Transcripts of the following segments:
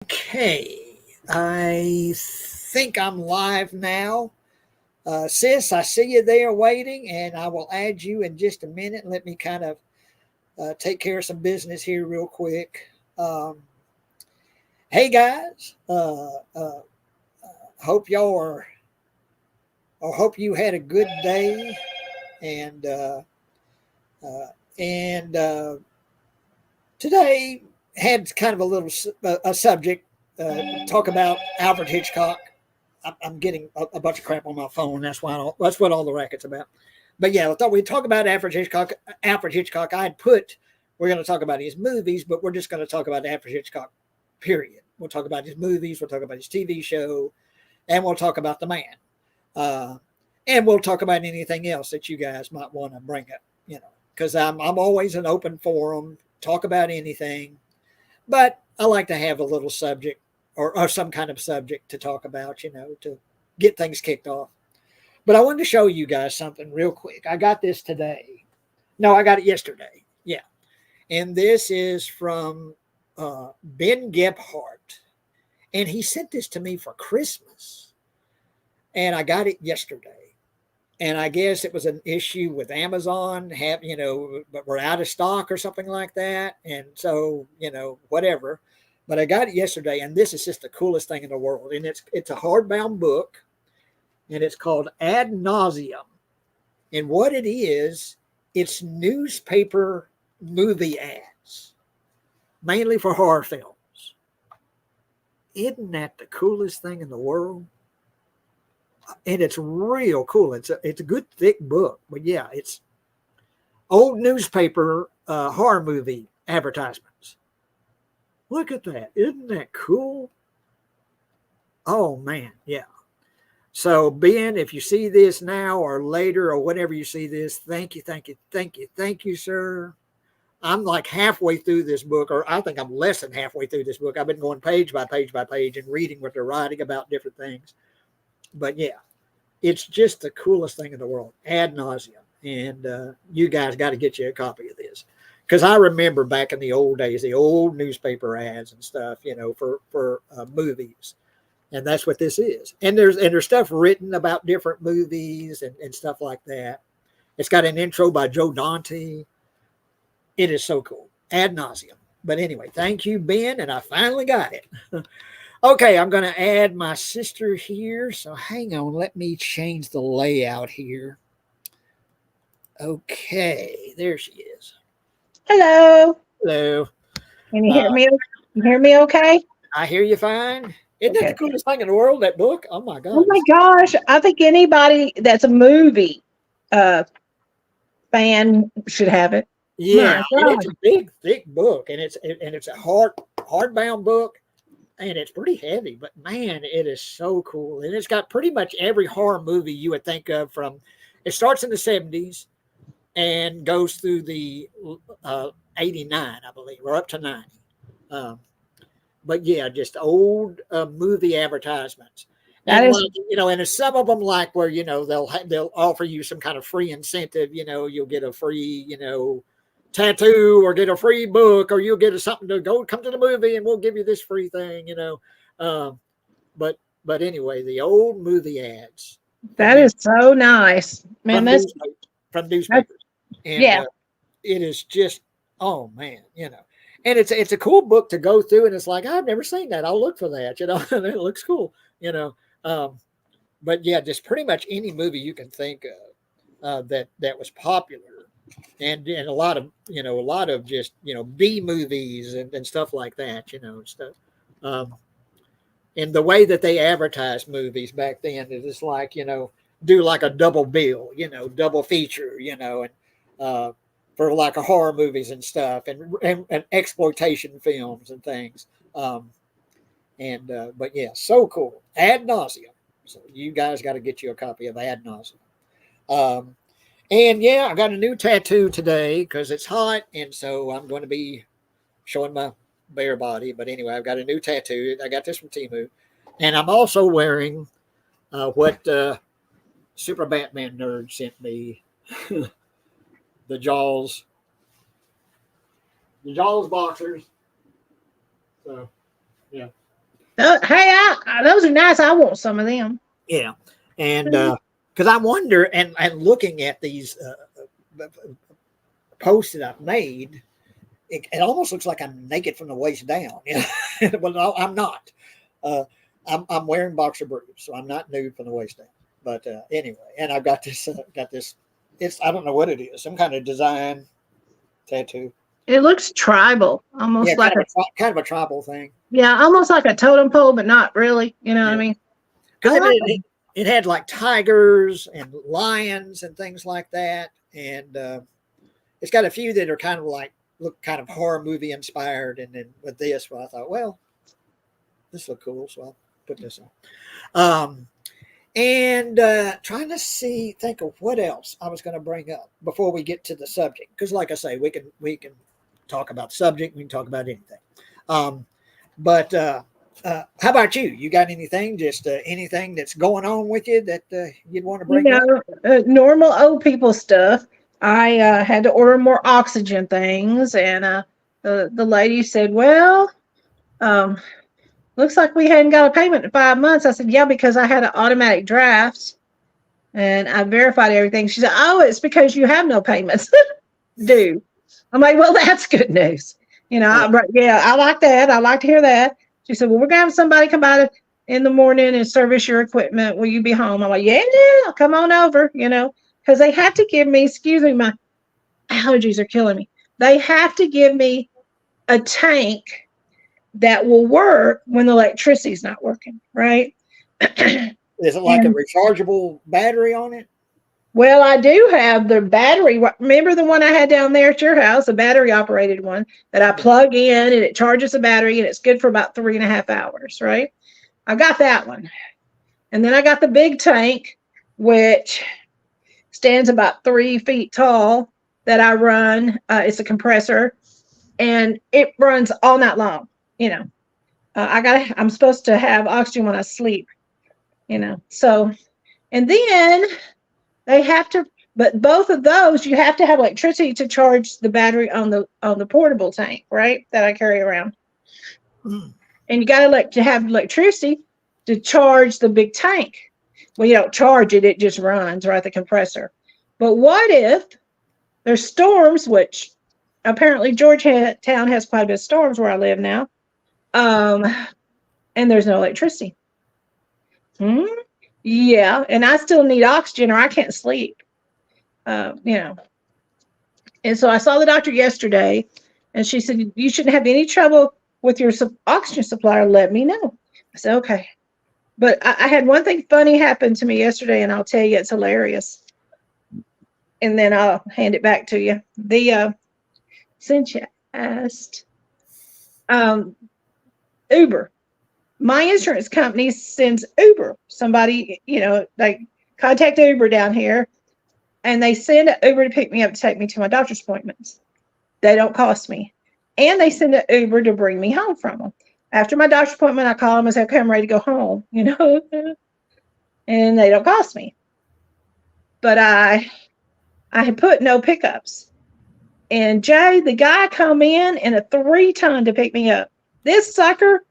Okay, I think I'm live now. Sis, I see you there waiting, and I will add you in just a minute. Let me kind of take care of some business here, real quick. Um, hey, guys, hope y'all are, or hope you had a good day, and uh, and today had kind of a little a subject. Talk about Alfred Hitchcock. I'm getting a bunch of crap on my phone. That's what all the racket's about. But yeah, I thought we'd talk about Alfred Hitchcock. Alfred Hitchcock. I had put we're going to talk about his movies, but we're just going to talk about Alfred Hitchcock. Period. We'll talk about his movies. We'll talk about his TV show, and we'll talk about the man. Uh, and we'll talk about anything else that you guys might want to bring up. Because I'm always an open forum. Talk about anything, but I like to have a little subject or some kind of subject to talk about, to get things kicked off. But I wanted to show you guys something real quick. I got this today. No, I got it yesterday. Yeah. And this is from Ben Gebhardt. And he sent this to me for Christmas. And I got it yesterday. And I guess it was an issue with Amazon, but we're out of stock or something like that. And so, whatever. But I got it yesterday, and this is just the coolest thing in the world. And it's a hardbound book, and it's called Ad Nauseum. And what it is, it's newspaper movie ads, mainly for horror films. Isn't that the coolest thing in the world? And it's real cool. It's a good thick book, but yeah, it's old newspaper horror movie advertisements. Look at that. Isn't that cool? Oh, man. Yeah. So, Ben, if you see this now or later or whenever you see this, thank you, sir. I'm like halfway through this book, or I think I'm less than halfway through this book. I've been going page by page by page and reading what they're writing about different things. But yeah, it's just the coolest thing in the world, ad nauseum. And you guys got to get you a copy of this. Because I remember back in the old days, the old newspaper ads and stuff, for movies, and that's what this is. And there's stuff written about different movies and stuff like that. It's got an intro by Joe Dante. It is so cool, ad nauseum. But anyway, thank you, Ben, and I finally got it. Okay, I'm going to add my sister here. So hang on, let me change the layout here. Okay, there she is. Hello. Hello. Can you hear me? You hear me okay? I hear you fine. Isn't that the Okay. coolest thing in the world, that book? Oh my Oh gosh. my gosh. I think anybody that's a movie uh fan should have it. Yeah, My and it's God. a big, thick book, and it's a hardbound book, and it's pretty heavy. But man, it is so cool, and it's got pretty much every horror movie you would think of from. It starts in the 70s and goes through the 89, I believe, or up to 90. Um, but yeah, just old movie advertisements. That And is and some of them like where they'll offer you some kind of free incentive. You'll get a free tattoo or get a free book, or you'll get something to go come to the movie and we'll give you this free thing. Um, but anyway, the old movie ads from that is so nice. Man, from that's newspapers, from that's newspapers, and yeah. it is just oh man, and it's a cool book to go through, and it's like I've never seen that. I'll look for that, and it looks cool, Um, but yeah, just pretty much any movie you can think of that was popular, and a lot of just B movies and stuff like that, and stuff. Um, and the way that they advertised movies back then is just like do like a double bill, double feature, and for like a horror movies and stuff, and exploitation films and things. But yeah, so cool. Ad nauseum. So you guys got to get you a copy of Ad nauseum. Um, and yeah, I got a new tattoo today because it's hot, and so I'm going to be showing my bare body. But anyway, I've got a new tattoo. I got this from Timu, and I'm also wearing what Super Batman Nerd sent me. the Jaws, the Jaws boxers. So yeah, Hey, those are nice. I want some of them. Yeah, and because I wonder, and looking at these posts that I've made, it almost looks like I'm naked from the waist down. You know, well, no, I'm not. Uh, I'm wearing boxer briefs, so I'm not nude from the waist down. But anyway, and I've got this. It's I don't know what it is. Some kind of design tattoo. It looks tribal, Yeah, almost like a kind of a tribal thing. almost like a totem pole, but not really. You know what I Yeah, mean? because I like them. it had like tigers and lions and things like that, and it's got a few that are kind of like look kind of horror movie inspired, and then with this, well, I thought, well, this look cool, so I'll put this on. And trying to think of what else I was going to bring up before we get to the subject, because like I say, we can talk about subject, we can talk about anything. But how about you? You got anything? Just anything that's going on with you that you'd want to You bring up? know, normal old people stuff. I had to order more oxygen things, and the lady said, "Well, um, looks like we hadn't got a payment in 5 months." I said, "Yeah, because I had an automatic draft and I verified everything." She said, "Oh, it's because you have no payments due." I'm like, "Well, that's good news." Yeah, I like that. I like to hear that. She said, "Well, we're gonna have somebody come by in the morning and service your equipment. Will you be home?" I'm like, "Yeah, yeah, come on over." Because they have to give me. Excuse me, my allergies are killing me. They have to give me a tank that will work when the electricity's not working, right? Is it like a And rechargeable battery on it? well, I do have the battery. Remember the one I had down there at your house, the battery operated one that I Yeah. plug in and it charges the battery and it's good for about 3.5 hours, right? I got that one. And then I got the big tank, which stands about 3 feet tall that I run. It's a compressor and it runs all night long. You know, I'm supposed to have oxygen when I sleep, So, and then they have to, but both of those you have to have electricity to charge the battery on the portable tank, right? That I carry around, Mm. and you got to have electricity to charge the big tank. Well, you don't charge it; it just runs, right? The compressor. But what if there's storms, which apparently Georgetown has quite a bit of storms where I live now, um, and there's no electricity. Hmm? Yeah, and I still need oxygen, or I can't sleep. Uh, you know, And so I saw the doctor yesterday, and she said, "You shouldn't have any trouble with your oxygen supplier. Let me know." I said, "Okay." But I had one thing funny happen to me yesterday, and I'll tell you it's hilarious. And then I'll hand it back to you. Since you asked, um, Uber. My insurance company sends Uber. Somebody, like contact Uber down here, and they send Uber to pick me up to take me to my doctor's appointments. They don't cost me. And they send an Uber to bring me home from them. After my doctor's appointment, I call them and say, "Okay, I'm ready to go home," and they don't cost me. But I had put no pickups. And Jay, the guy come in a 3-ton to pick me up. This sucker,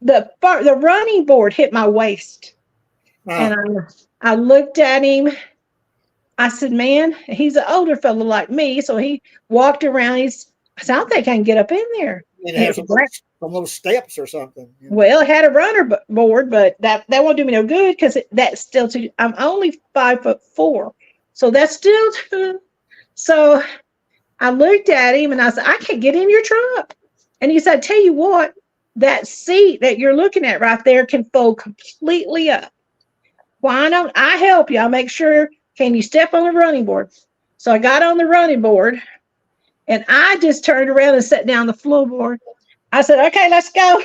the running board hit my waist. Ah, And I looked at him. I said, "Man," he's an older fellow like me. So he walked around. I said, "I don't think I can get up in there." it And it has was a brand. some little steps or something. Well, it had a runner board, but that won't do me no good because that's still too. I'm only 5'4", so that's still too. So I looked at him and I said, "I can't get in your truck." And he said, "Tell you what, that seat that you're looking at right there can fold completely up. Why don't I help you? I'll make sure. Can you step on the running board?" So I got on the running board and I just turned around and sat down on the floorboard. I said, "Okay, let's go."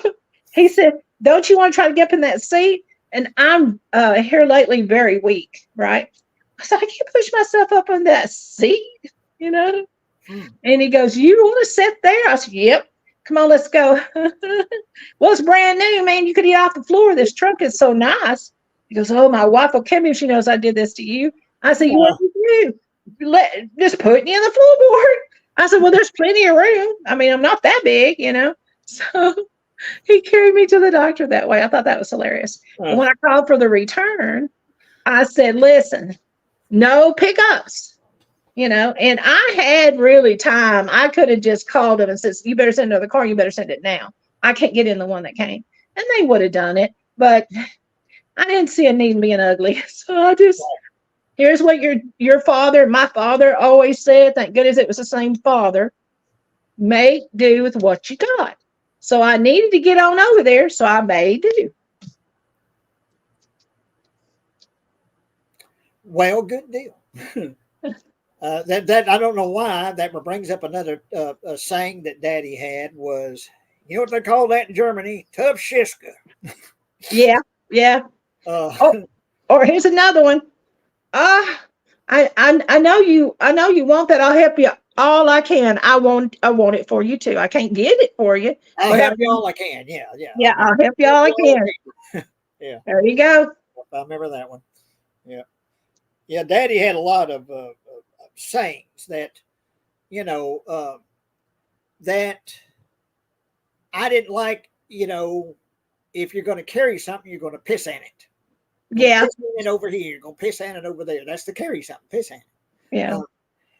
He said, "Don't you want to try to get up in that seat?" And I'm here lately very weak, right? I said, "I can't push myself up on that seat, you know?" Mm. And he goes, "You want to sit there?" I said, "Yep. Come on, let's go." "Well, it's brand new, man. You could eat off the floor. This truck is so nice." He goes, "Oh, my wife will kill me if she knows I did this to you." I said, "You want me to do? Just put me in the floorboard." I said, "Well, there's plenty of room. I mean, I'm not that big." So He carried me to the doctor that way. I thought that was hilarious. And when I called for the return, I said, listen, no pickups, and I had really time. I could have just called them and said, you better send another car. You better send it now. I can't get in the one that came. And they would have done it. But I didn't see a need in being ugly. So here's what your father, my father always said. Thank goodness it was the same father. Make do with what you got. So I needed to get on over there. So I made do. Well, good deal. That I don't know why that brings up another saying that Daddy had was, you know what they call that in Germany? Tough Shiska. Yeah, yeah. Or here's another one. I know you. I know you want that. I'll help you all I can. I want it for you too. I can't get it for you. I'll help you all I can. Yeah, yeah. Yeah, I'll help you all I can. Yeah. There you go. I remember that one. Yeah. Yeah, Daddy had a lot of sayings that, that I didn't like, if you're going to carry something, you're going to piss in it. Yeah. Piss in it over here. You're going to piss in it over there. That's to carry something, piss in it. Yeah.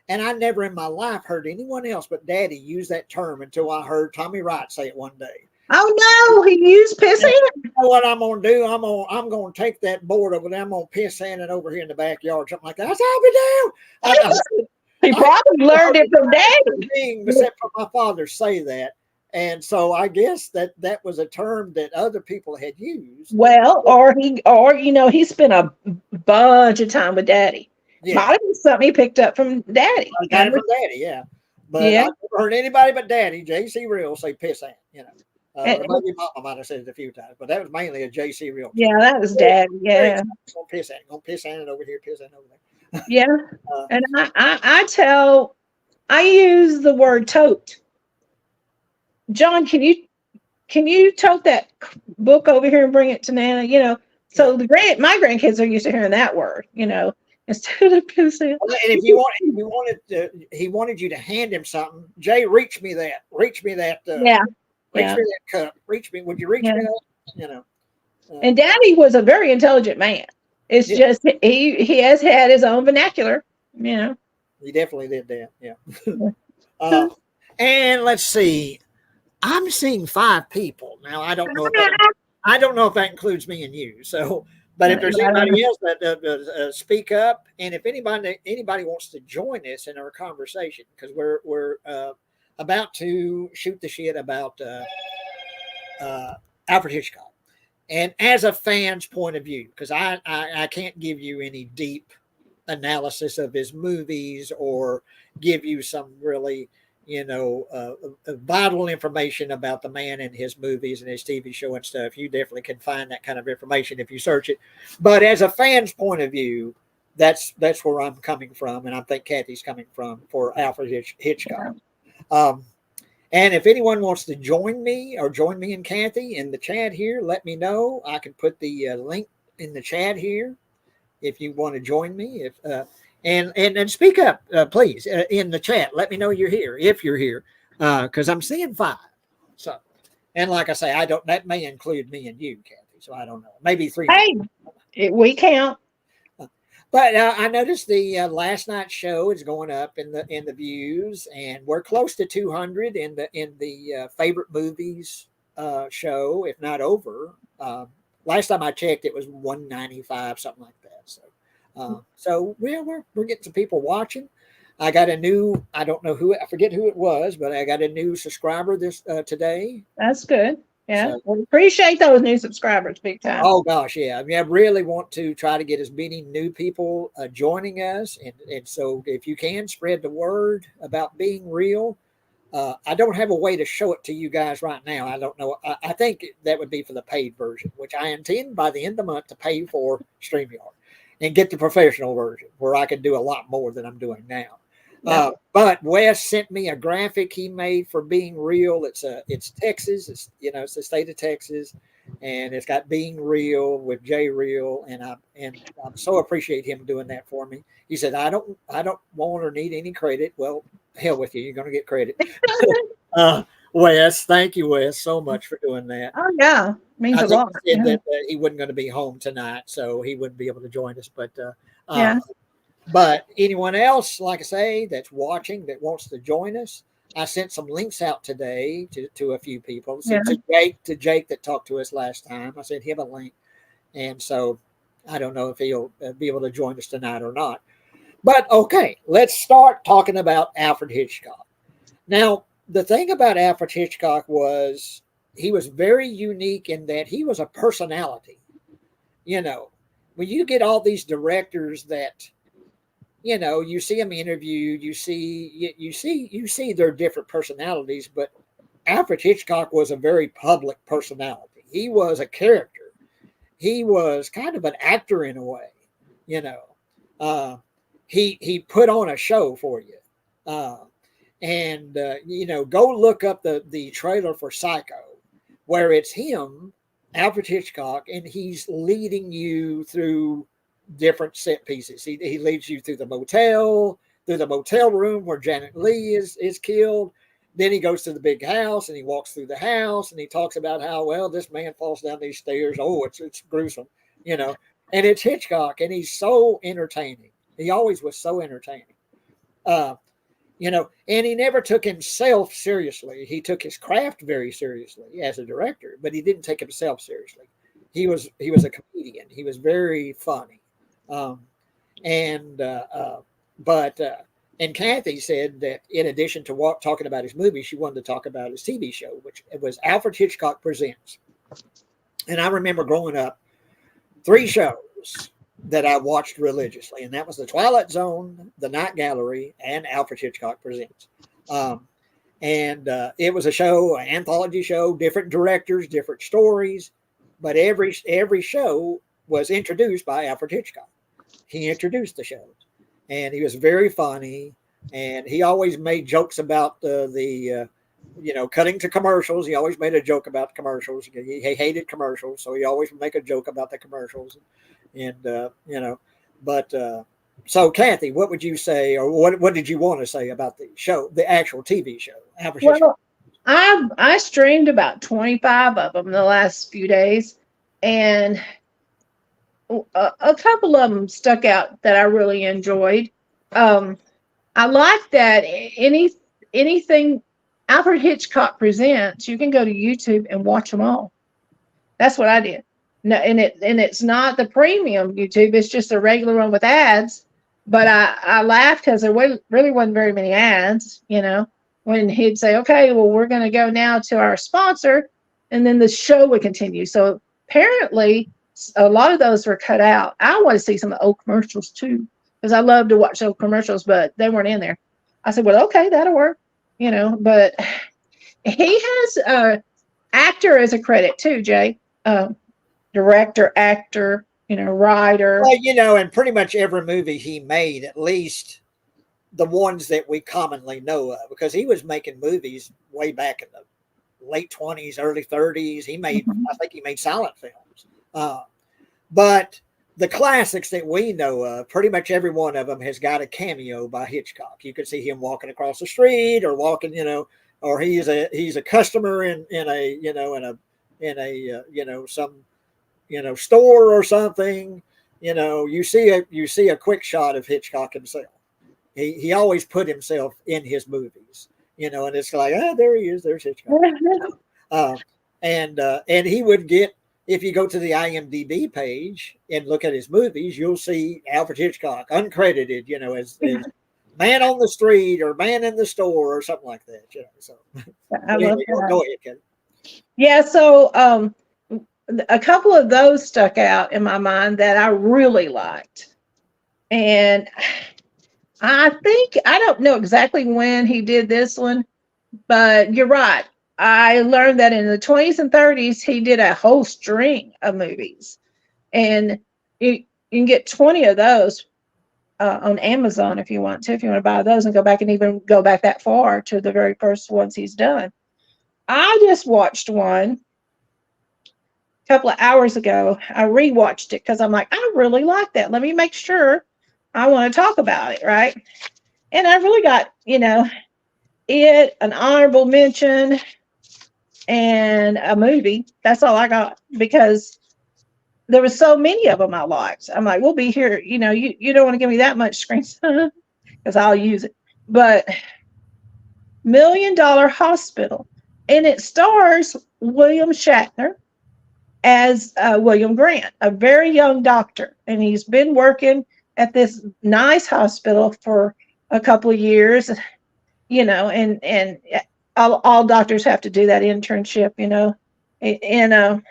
And I never in my life heard anyone else but Daddy use that term until I heard Tommy Wright say it one day. Oh no, he used pissing. You know what I'm gonna do? I'm gonna take that board over there. I'm gonna piss in it over here in the backyard, something like that. That's how we do. He probably learned it from Daddy. Except for my father say that, and so I guess that was a term that other people had used. Well, he spent a bunch of time with Daddy. Yeah. Might have been something he picked up from Daddy. I got it from Daddy, yeah. But yeah. I've never heard anybody but Daddy, J.C. Real, say piss in, maybe Mama might have said it a few times, but that was mainly a J.C. Real. Yeah, that was Daddy. Yeah. Gonna piss in it over here, piss in it over there. Yeah. And I use the word tote. John, can you tote that book over here and bring it to Nana? So my grandkids are used to hearing that word, instead of pissing. And if he wanted you to hand him something, Jay, reach me that. Reach me that cup. Reach me. Would you reach me that? And Daddy was a very intelligent man. It's just he has had his own vernacular. He definitely did that. Yeah. And let's see. I'm seeing 5 people now. I don't know if that includes me and you. So, but if there's anybody else that speak up, and if anybody wants to join us in our conversation, because we're about to shoot the shit about Alfred Hitchcock, and as a fan's point of view, because I can't give you any deep analysis of his movies or give you some really vital information about the man and his movies and his TV show and stuff. You definitely can find that kind of information if you search it. But as a fan's point of view, that's where I'm coming from, and I think Kathy's coming from for Alfred Hitchcock. And if anyone wants to join me and Kathy in the chat here, let me know. I can put the link in the chat here if you want to join me. And speak up, please, in the chat. Let me know you're here, if you're here, because I'm seeing 5. So, and like I say, that may include me and you, Kathy. So I don't know, maybe 3. Hey, we count. But I noticed the last night's show is going up in the views, and we're close to 200 in the favorite movies show, if not over. Last time I checked, it was 195, something like that. So we're getting some people watching. I got a new, I forget who it was, but I got a new subscriber today. That's good. Yeah, so, we appreciate those new subscribers big time. Oh gosh, yeah. I mean, I really want to try to get as many new people joining us, and so if you can spread the word about being real. I don't have a way to show it to you guys right now. I don't know. I think that would be for the paid version, which I intend by the end of the month to pay for StreamYard and get the professional version where I can do a lot more than I'm doing now. But Wes sent me a graphic he made for Being Real. It's Texas. It's it's the state of Texas, and it's got Being Real with J Real, and I so appreciate him doing that for me. He said I don't want or need any credit. Well, hell with you. You're going to get credit. Wes, thank you, Wes, so much for doing that. Oh yeah, means I a think lot. he said Yeah, that he wasn't going to be home tonight, so he wouldn't be able to join us. yeah, But anyone else, like I say, that's watching that wants to join us, I sent some links out today to a few people. So yeah. to Jake that talked to us last time, I sent him a link, and so I don't know if he'll be able to join us tonight or not. But okay, let's start talking about Alfred Hitchcock. Now, the thing about Alfred Hitchcock was he was very unique in that he was a personality. You know, when you get all these directors that you see them interviewed, you see their different personalities, but Alfred Hitchcock was a very public personality. He was a character. He was kind of an actor in a way. You know, uh, he put on a show for you. Uh, and go look up the trailer for Psycho, where it's him, Alfred Hitchcock, and he's leading you through different set pieces. He leads you through the motel room where Janet Leigh is killed. Then he goes to the big house and he walks through the house and he talks about how, well, this man falls down these stairs. Oh, it's gruesome, you know. And it's Hitchcock, and he's so entertaining. He always was so entertaining. Uh, and he never took himself seriously. He took his craft very seriously as a director, but he didn't take himself seriously. He was a comedian. He was very funny. Um, and but and Kathy said that in addition to talking about his movie, she wanted to talk about his TV show, which was Alfred Hitchcock Presents. And I remember growing up, 3 shows that I watched religiously, and that was The Twilight Zone, The Night Gallery, and Alfred Hitchcock Presents. And it was a show, an anthology show, different directors, different stories, but every show was introduced by Alfred Hitchcock. He introduced the shows, and he was very funny, and he always made jokes about the cutting to commercials. He always made a joke about commercials. He hated commercials, so he always would make a joke about the commercials. And but so Kathy, what would you say, or what did you want to say about the show, the actual TV show? Well, I streamed about 25 of them the last few days, and a couple of them stuck out that I really enjoyed. I like that anything Alfred Hitchcock Presents, you can go to YouTube and watch them all. That's what I did. No, and it's not the premium YouTube. It's just a regular one with ads. But I laughed because there really wasn't very many ads. When he'd say, "Okay, well, we're going to go now to our sponsor," and then the show would continue. So apparently, a lot of those were cut out. I want to see some of the old commercials too, because I love to watch old commercials, but they weren't in there. I said, "Well, okay, that'll work." But he has actor as a credit too, Jay. Director, actor, writer. Well, in pretty much every movie he made, at least the ones that we commonly know of, because he was making movies way back in the late 20s, early 30s. I think he made silent films. But the classics that we know of, pretty much every one of them has got a cameo by Hitchcock. You can see him walking across the street, or walking, or he's a customer in some store or something. You see a quick shot of Hitchcock himself. He always put himself in his movies, and it's like, there he is, there's Hitchcock. And he would get, if you go to the IMDb page and look at his movies, you'll see Alfred Hitchcock uncredited, as man on the street or man in the store or something like that. So I love that. Go ahead, Ken. Yeah, so a couple of those stuck out in my mind that I really liked. And I don't know exactly when he did this one, but you're right. I learned that in the 20s and 30s, he did a whole string of movies. And you can get 20 of those on Amazon if you want to buy those and go back and even go back that far to the very first ones he's done. I just watched one couple of hours ago. I rewatched it because I'm like, I really like that. Let me make sure I want to talk about it, right? And I really got, an honorable mention. and a movie. That's all I got because there was so many of them I liked. I'm like, we'll be here. You don't want to give me that much screen time because I'll use it. But $1 Million Hospital, and it stars William Shatner as William Grant, a very young doctor, and he's been working at this nice hospital for a couple of years, and all doctors have to do that internship, and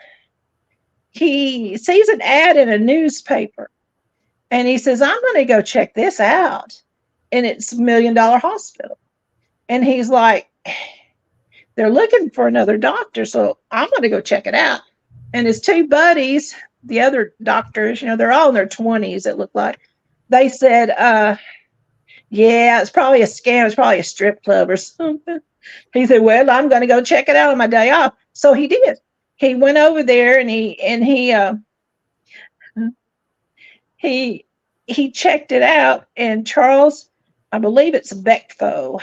he sees an ad in a newspaper, and he says, "I'm going to go check this out," and it's $1 Million Hospital, and he's like, "They're looking for another doctor, so I'm going to go check it out." And his two buddies, the other doctors, they're all in their 20s, it looked like. They said, yeah, it's probably a scam. It's probably a strip club or something. He said, well, I'm going to go check it out on my day off. So he did. He went over there and he checked it out. And Charles, I believe it's Beckfo,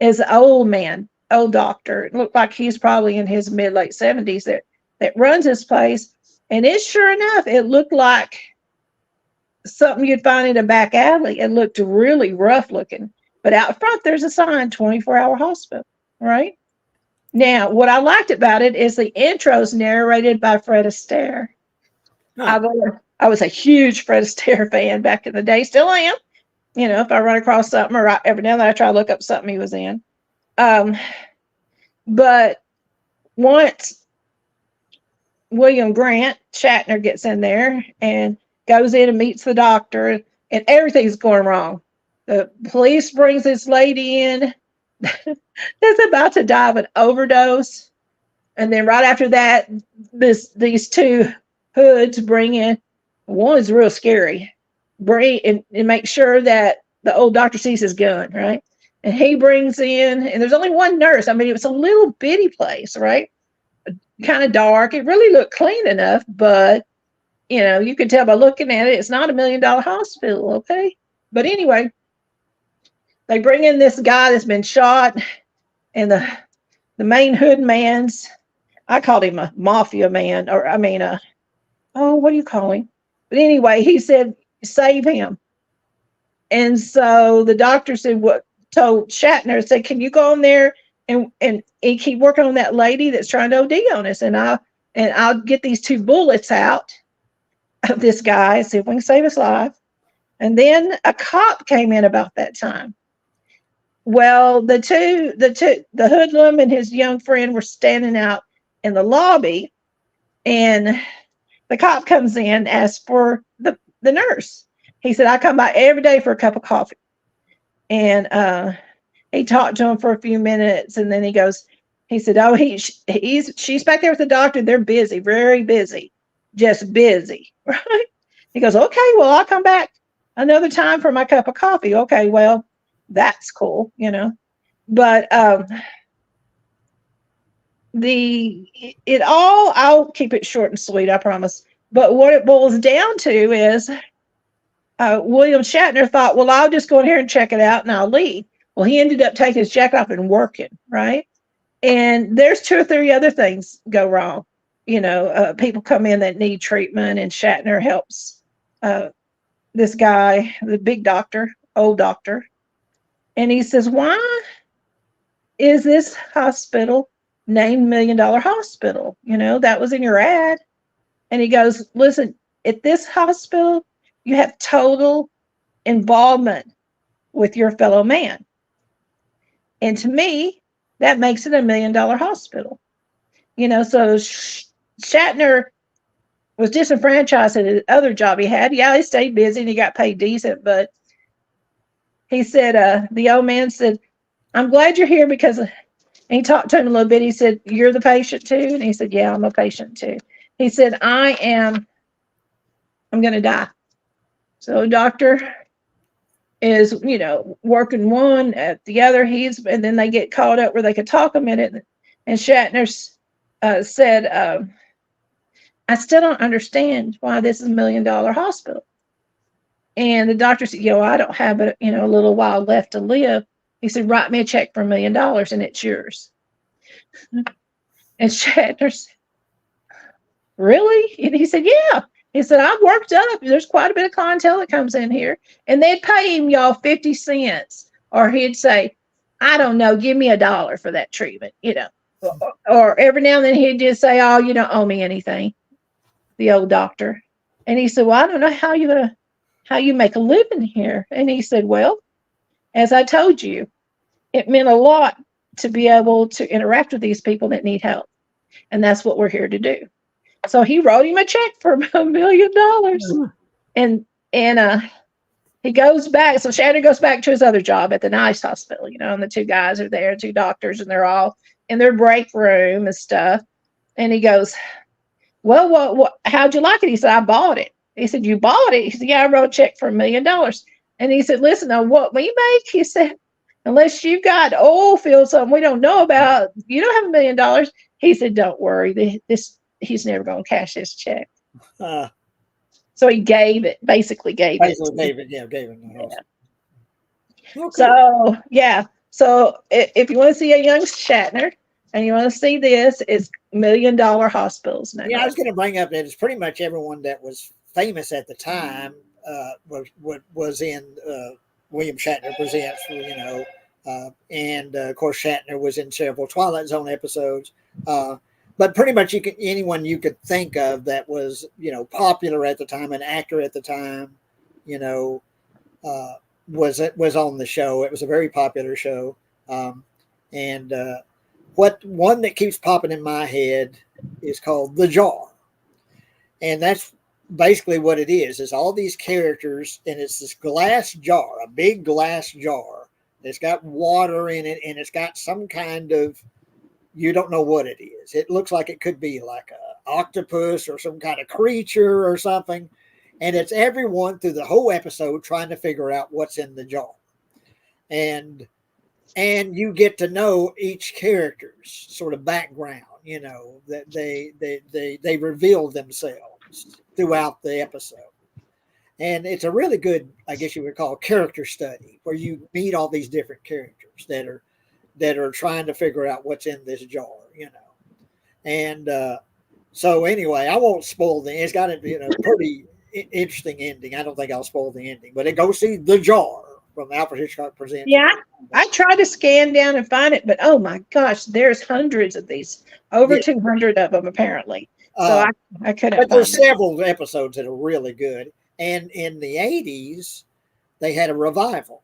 is an old man, old doctor. It looked like he's probably in his late 70s that runs this place. And sure enough, it looked like something you'd find in a back alley. It looked really rough looking. But out front, there's a sign, 24-hour hospital, right? Now, what I liked about it is the intro's narrated by Fred Astaire. Huh. I was a huge Fred Astaire fan back in the day. Still am. If I run across something, or every now and then I try to look up something he was in. But once William Grant, Shatner, gets in there and goes in and meets the doctor, and everything's going wrong. The police brings this lady in that's about to die of an overdose. And then right after that, these two hoods bring in, one is real scary, and make sure that the old doctor sees his gun, right? And he brings in, and there's only one nurse. I mean, it was a little bitty place, right? Kind of dark. It really looked clean enough, but you can tell by looking at it, it's not $1 Million Hospital, okay? But anyway, they bring in this guy that's been shot, and the main hood man's, I called him a mafia man, or what do you call him? But anyway, he said, save him. And so the doctor said, told Shatner, said, can you go in there and keep working on that lady that's trying to OD on us, and I'll get these 2 bullets out of this guy, see if we can save his life. And then a cop came in about that time. Well, the hoodlum and his young friend were standing out in the lobby, and the cop comes in, asks for the nurse. He said, I come by every day for a cup of coffee. And he talked to him for a few minutes, and then he said, oh, she's back there with the doctor. They're busy, very busy, just busy, right? He goes, okay, well, I'll come back another time for my cup of coffee. Okay, well, that's cool, But I'll keep it short and sweet, I promise. But what it boils down to is William Shatner thought, well, I'll just go in here and check it out and I'll leave. Well, he ended up taking his jacket off and working, right? And there's 2 or 3 other things go wrong. People come in that need treatment, and Shatner helps this guy, the big doctor, old doctor. And he says, why is this hospital named $1 Million Hospital? That was in your ad. And he goes, listen, at this hospital, you have total involvement with your fellow man. And to me, that makes it $1 Million Hospital. So Shatner was disenfranchised at his other job he had. Yeah, he stayed busy and he got paid decent, but he said, the old man said, I'm glad you're here because, and he talked to him a little bit. He said, you're the patient too? And he said, yeah, I'm a patient too. He said, I'm going to die. So the doctor is, working one at the other. And then they get caught up where they could talk a minute. And Shatner said, I still don't understand why this is $1 Million Hospital. And the doctor said, I don't have a little while left to live. He said, write me a check for $1 million and it's yours. And Shatner said, really? And he said, yeah. He said, I've worked up. There's quite a bit of clientele that comes in here. And they'd pay him, y'all, 50 cents. Or he'd say, I don't know, give me $1 for that treatment, Or every now and then he'd just say, oh, you don't owe me anything, the old doctor. And he said, well, I don't know how you make a living here. And he said, well, as I told you, it meant a lot to be able to interact with these people that need help. And that's what we're here to do. So he wrote him a check for $1 million. And he goes back. So Shatner goes back to his other job at the nice hospital, and the two guys are there, two doctors, and they're all in their break room and stuff. And he goes, well, how'd you like it? He said, I bought it. He said, you bought it? He said, yeah, I wrote a check for $1 million. And he said, listen, now what we make, he said, unless you've got oil fields, something we don't know about, you don't have $1 million. He said, don't worry, he's never going to cash this check. So he basically gave it. Gave it. Yeah. Oh, cool. So, yeah. So if you want to see a young Shatner and you want to see this, it's $1 Million Hospitals now. Yeah, I was going to bring up that it's pretty much everyone that was famous at the time was in William Shatner Presents, and of course Shatner was in several Twilight Zone episodes. But pretty much anyone you could think of that was, popular at the time, an actor at the time, was on the show. It was a very popular show. And one that keeps popping in my head is called The Jar. And that's basically what it is all these characters, and it's this glass jar, a big glass jar. It's got water in it, and it's got some kind of, you don't know what it is. It looks like it could be like an octopus or some kind of creature or something. And it's everyone through the whole episode trying to figure out what's in the jar. And you get to know each character's sort of background, that they reveal themselves throughout the episode. And it's a really good, I guess you would call, character study, where you meet all these different characters that are trying to figure out what's in this jar, And so anyway, I won't spoil it's got a pretty interesting ending. I don't think I'll spoil the ending, but go see The Jar from Alfred Hitchcock Presents. Yeah, I tried to scan down and find it, but oh my gosh, there's hundreds of these, over 200 of them apparently. So I couldn't. But there's several episodes that are really good. And in the 80s, they had a revival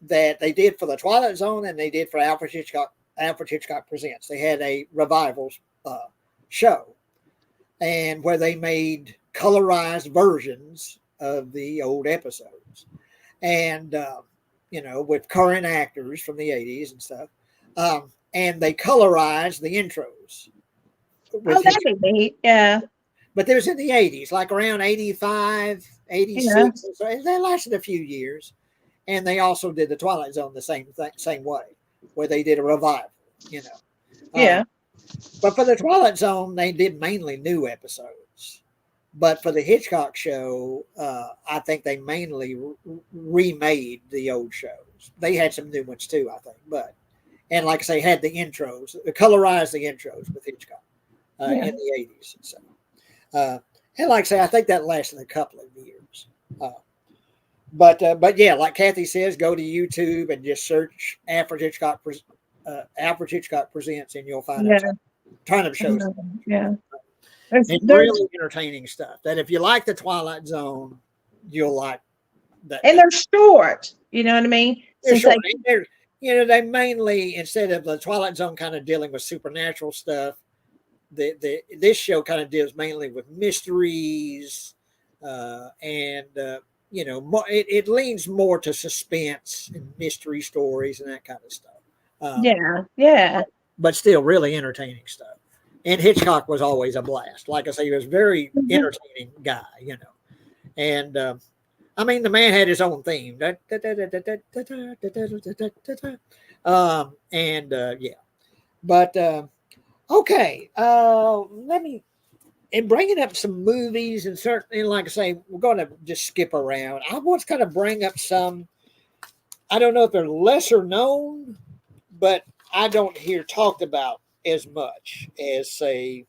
that they did for the Twilight Zone, and they did for Alfred Hitchcock Presents. They had a revival show, and where they made colorized versions of the old episodes, and with current actors from the 80s and stuff, and they colorized the intros. That'd be neat. Yeah. But there was in the 80s, like around 85, 86. Yeah. So they lasted a few years. And they also did the Twilight Zone the same way, where they did a revival, Yeah. But for the Twilight Zone, they did mainly new episodes. But for the Hitchcock show, I think they mainly remade the old shows. They had some new ones too, I think. And like I say, had the intros, colorized the intros with Hitchcock in the 80s. So. And like I say, I think that lasted a couple of years. But yeah, like Kathy says, go to YouTube and just search Alfred Hitchcock Presents, and you'll find a ton of shows. Yeah, it's really entertaining stuff. That if you like the Twilight Zone, you'll like that. And they're short. You know what I mean? They're short. They mainly, instead of the Twilight Zone kind of dealing with supernatural stuff, this show kind of deals mainly with mysteries, and it leans more to suspense and mystery stories and that kind of stuff. But still really entertaining stuff. And Hitchcock was always a blast. Like I say, he was a very entertaining guy, And I mean, the man had his own theme. But okay, and bringing up some movies, and certainly, like I say, we're going to just skip around. I want to kind of bring up some, I don't know if they're lesser known, but I don't hear talked about as much as, say,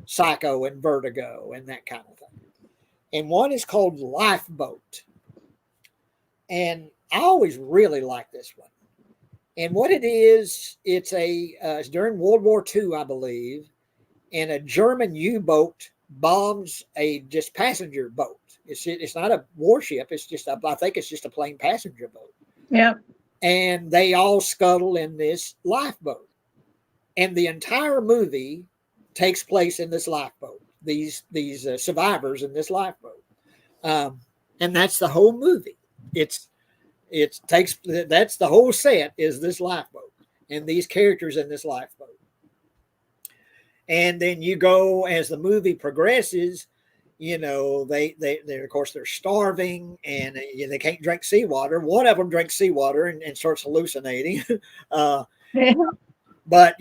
Psycho and Vertigo and that kind of thing. And one is called Lifeboat. And I always really like this one. And what it is, it's during World War II, I believe, and a German U-boat bombs a just passenger boat. It's not a warship. It's just I think it's just a plain passenger boat. Yeah. And they all scuttle in this lifeboat, and the entire movie takes place in this lifeboat. These survivors in this lifeboat, and that's the whole movie. That's the whole set is this lifeboat and these characters in this lifeboat. And then you go as the movie progresses, they of course they're starving and they can't drink seawater. One of them drinks seawater and starts hallucinating. But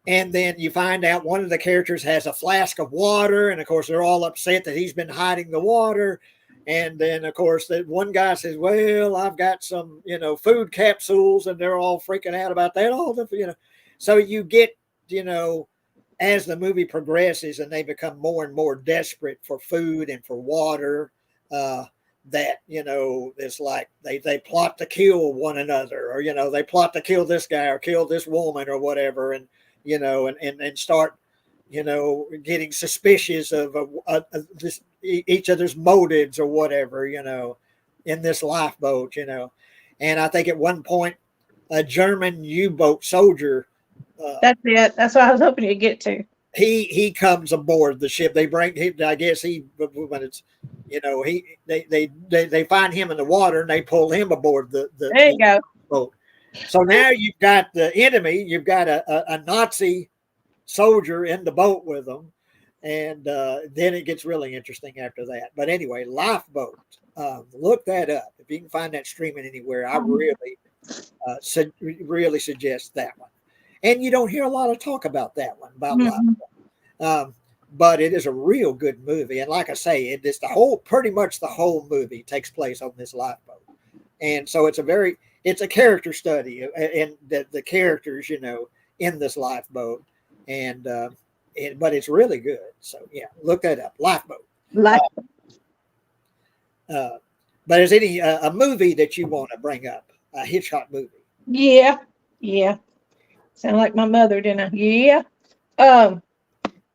and then you find out one of the characters has a flask of water, and of course they're all upset that he's been hiding the water. And then of course that one guy says, well, I've got some food capsules, and they're all freaking out about that. So you get as the movie progresses and they become more and more desperate for food and for water, that it's like they plot to kill one another, or they plot to kill this guy or kill this woman or whatever, and and start getting suspicious of this each other's motives or whatever, in this lifeboat, and I think at one point a German U-boat soldier, that's it. That's what I was hoping you'd get to. He comes aboard the ship. They bring him. I guess when it's they find him in the water and they pull him aboard the there you go. boat. So now you've got the enemy. You've got a Nazi soldier in the boat with them, and then it gets really interesting after that. But anyway, Lifeboat. Look that up if you can find that streaming anywhere. I really suggest that one. And you don't hear a lot of talk about that one, about Lifeboat. But it is a real good movie. And like I say, it's pretty much the whole movie takes place on this lifeboat. And so it's a character study and the characters, in this lifeboat. And, but it's really good. So yeah, look that up. Lifeboat. But is any a movie that you want to bring up? A Hitchcock movie? Yeah. Sound like my mother, didn't I? Yeah.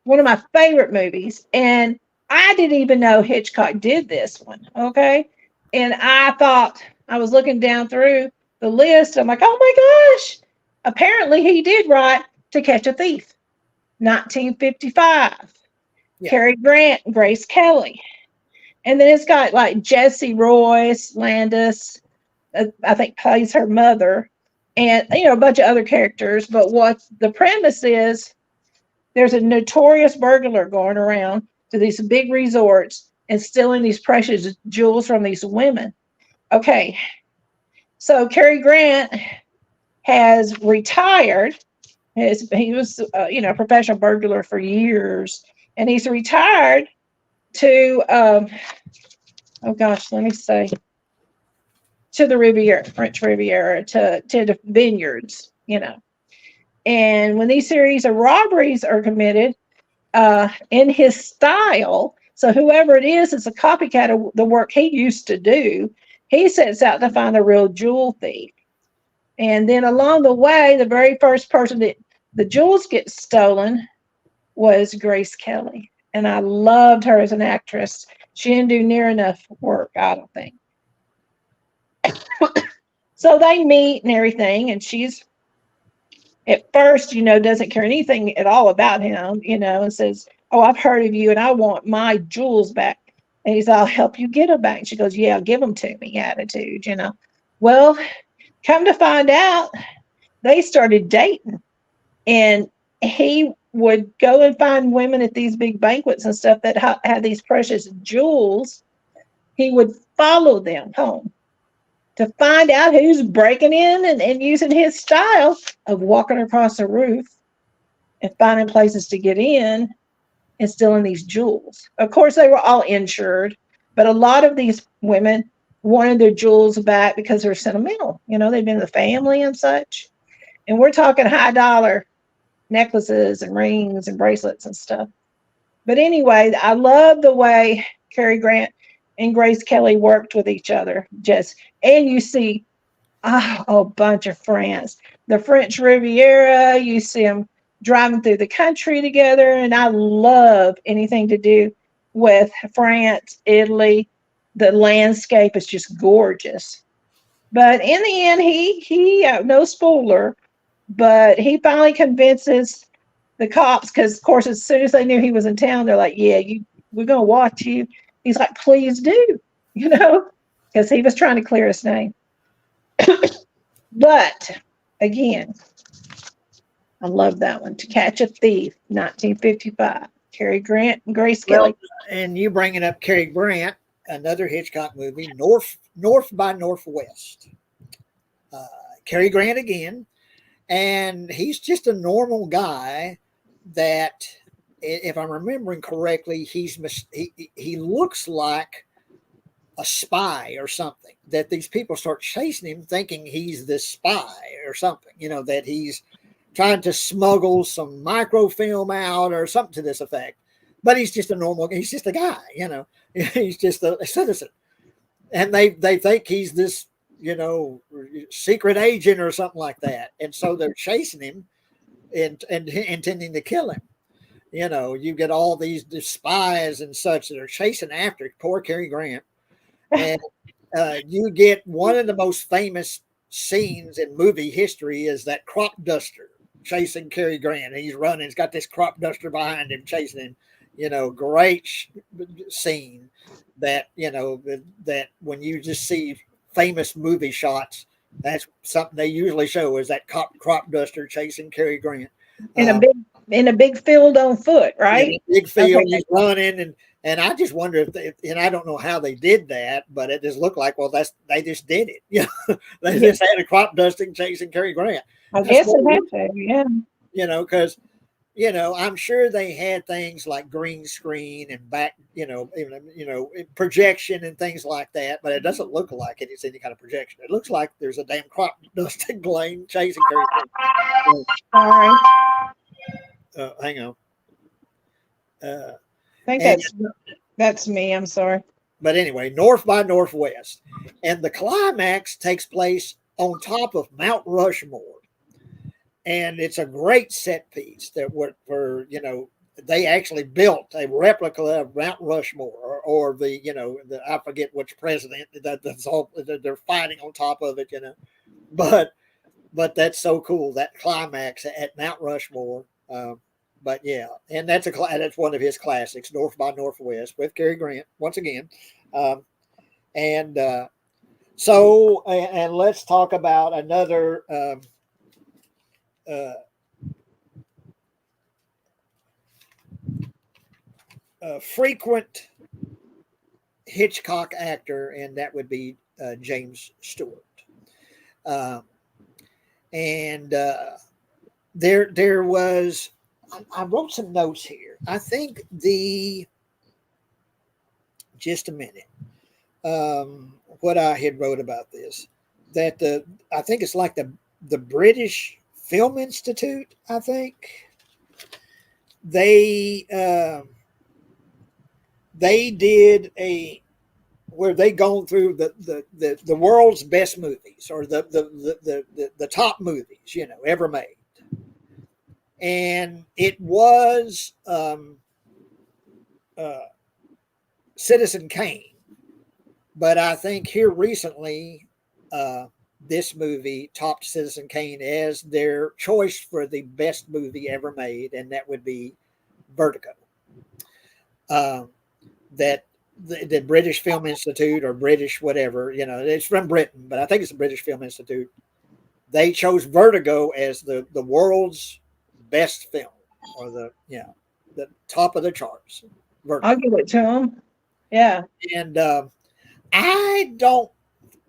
One of my favorite movies. And I didn't even know Hitchcock did this one. Okay. And I thought, I was looking down through the list. I'm like, oh my gosh. Apparently he did write To Catch a Thief, 1955. Yeah. Cary Grant and Grace Kelly. And then it's got like Jessie Royce Landis, I think plays her mother. And, a bunch of other characters. But what the premise is, there's a notorious burglar going around to these big resorts and stealing these precious jewels from these women. Okay. So Cary Grant has retired. He was, a professional burglar for years. And he's retired to, to the Riviera, French Riviera, to the vineyards, And when these series of robberies are committed, in his style, so whoever it is, it's a copycat of the work he used to do. He sets out to find a real jewel thief. And then along the way, the very first person that the jewels get stolen was Grace Kelly. And I loved her as an actress. She didn't do near enough work, I don't think. So they meet and everything, and she's at first, doesn't care anything at all about him, and says, oh, I've heard of you and I want my jewels back. And he's, I'll help you get them back. And she goes, yeah, give them to me, attitude, Well, come to find out, they started dating, and he would go and find women at these big banquets and stuff that had these precious jewels. He would follow them home to find out who's breaking in and using his style of walking across the roof and finding places to get in and stealing these jewels. Of course, they were all insured, but a lot of these women wanted their jewels back because they're sentimental. They've been in the family and such. And we're talking high dollar necklaces and rings and bracelets and stuff. But anyway, I love the way Cary Grant and Grace Kelly worked with each other. And you see a bunch of France, the French Riviera. You see them driving through the country together, and I love anything to do with France, Italy. The landscape is just gorgeous. But in the end, he no spoiler, but he finally convinces the cops because, of course, as soon as they knew he was in town, they're like, "Yeah, we're gonna watch you." He's like, "Please do," because he was trying to clear his name. But again, I love that one. To Catch a Thief, 1955. Cary Grant and Grace Kelly. And you bringing up Cary Grant, another Hitchcock movie, North by Northwest. Cary Grant again, and he's just a normal guy that, if I'm remembering correctly, he looks like a spy or something, that these people start chasing him thinking he's this spy or something, that he's trying to smuggle some microfilm out or something to this effect. But he's just a guy, he's just a citizen. And they think he's this, secret agent or something like that. And so they're chasing him and intending to kill him. You get all these spies and such that are chasing after poor Cary Grant. And you get one of the most famous scenes in movie history is that crop duster chasing Cary Grant. He's running. He's got this crop duster behind him chasing him. Great scene that, that when you just see famous movie shots, that's something they usually show is that crop duster chasing Cary Grant. In a big field on foot, right? In a big field, he's running, and I just wonder and I don't know how they did that, but it just looked like, well, they just did it. They just had a crop dusting chasing Cary Grant. I guess it had to, yeah. Because I'm sure they had things like green screen and back, projection and things like that, but it doesn't look like it's any kind of projection. It looks like there's a damn crop dusting plane chasing Cary Grant. All right. Hang on. I think that's me. I'm sorry. But anyway, North by Northwest. And the climax takes place on top of Mount Rushmore. And it's a great set piece that they actually built a replica of Mount Rushmore or I forget which president that's all they're fighting on top of it, but that's so cool, that climax at Mount Rushmore. But yeah, and that's one of his classics, North by Northwest with Cary Grant once again. And let's talk about another frequent Hitchcock actor, and that would be James Stewart. There was, I wrote some notes here. I think just a minute, what I had wrote about this, that I think it's like the British Film Institute, I think they did where they gone through the world's best movies, or the top movies ever made, and it was Citizen Kane. But I think here recently, this movie topped Citizen Kane as their choice for the best movie ever made, and that would be Vertigo. That the British Film Institute, or British whatever, it's from Britain, but I think it's the British Film Institute. They chose Vertigo as the world's best film, or the top of the charts. Vertigo. I'll give it to them. Yeah. And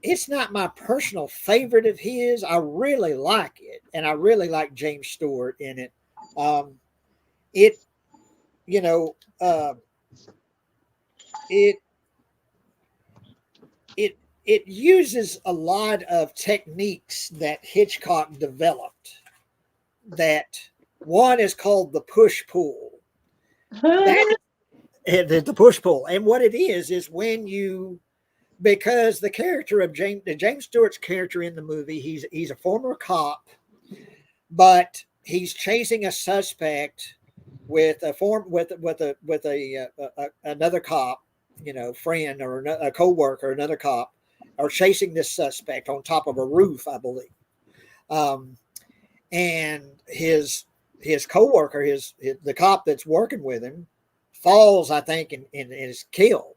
it's not my personal favorite of his. I really like it, and I really like James Stewart in it. It uses a lot of techniques that Hitchcock developed that One is called the push-pull. That is the push-pull. And what it is when you, because the character of James Stewart's character in the movie, he's a former cop, but he's chasing a suspect with another cop, friend or a co-worker, another cop, are chasing this suspect on top of a roof, I believe. And his co-worker, the cop that's working with him, falls, I think, and is killed.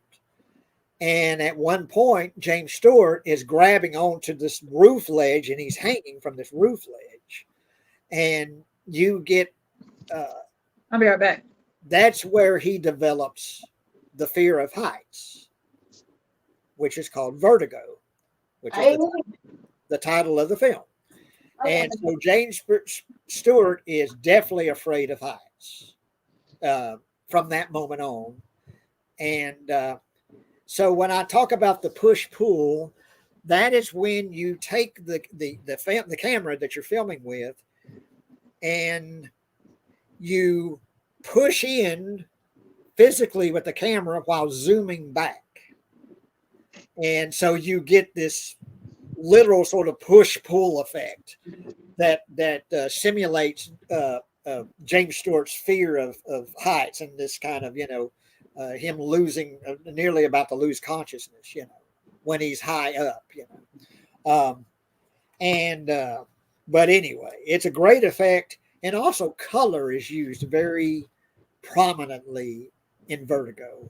And at one point, James Stewart is grabbing onto this roof ledge, and he's hanging from this roof ledge. And you get, I'll be right back. That's where he develops the fear of heights, which is called vertigo, which is the title of the film. And so James Stewart is definitely afraid of heights from that moment on. And so when I talk about the push-pull, that is when you take the camera that you're filming with, and you push in physically with the camera while zooming back. And so you get this literal sort of push-pull effect that simulates James Stewart's fear of heights, and this kind of, him losing, nearly about to lose consciousness, when he's high up, but anyway, it's a great effect. And also color is used very prominently in Vertigo,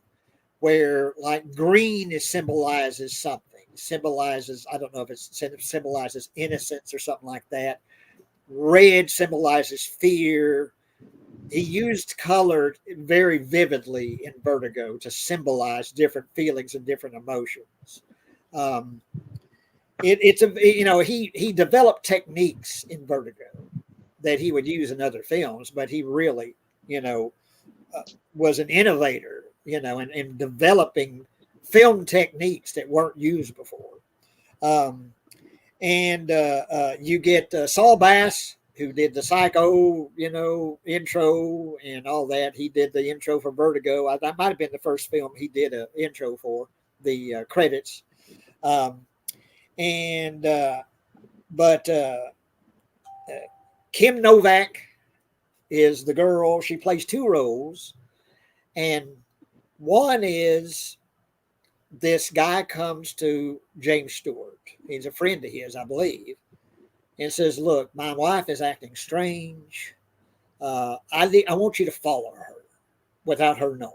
where like green symbolizes something, I don't know if it symbolizes innocence or something like that. Red symbolizes fear. He used color very vividly in Vertigo to symbolize different feelings and different emotions. He developed techniques in Vertigo that he would use in other films, but he really, was an innovator, in developing film techniques that weren't used before. You get Saul Bass, who did the Psycho, intro and all that. He did the intro for Vertigo. That might have been the first film he did an intro for, the credits. Kim Novak is the girl. She plays two roles. And one is this guy comes to James Stewart. He's a friend of his, I believe, and says, "Look, my wife is acting strange. I want you to follow her without her knowing.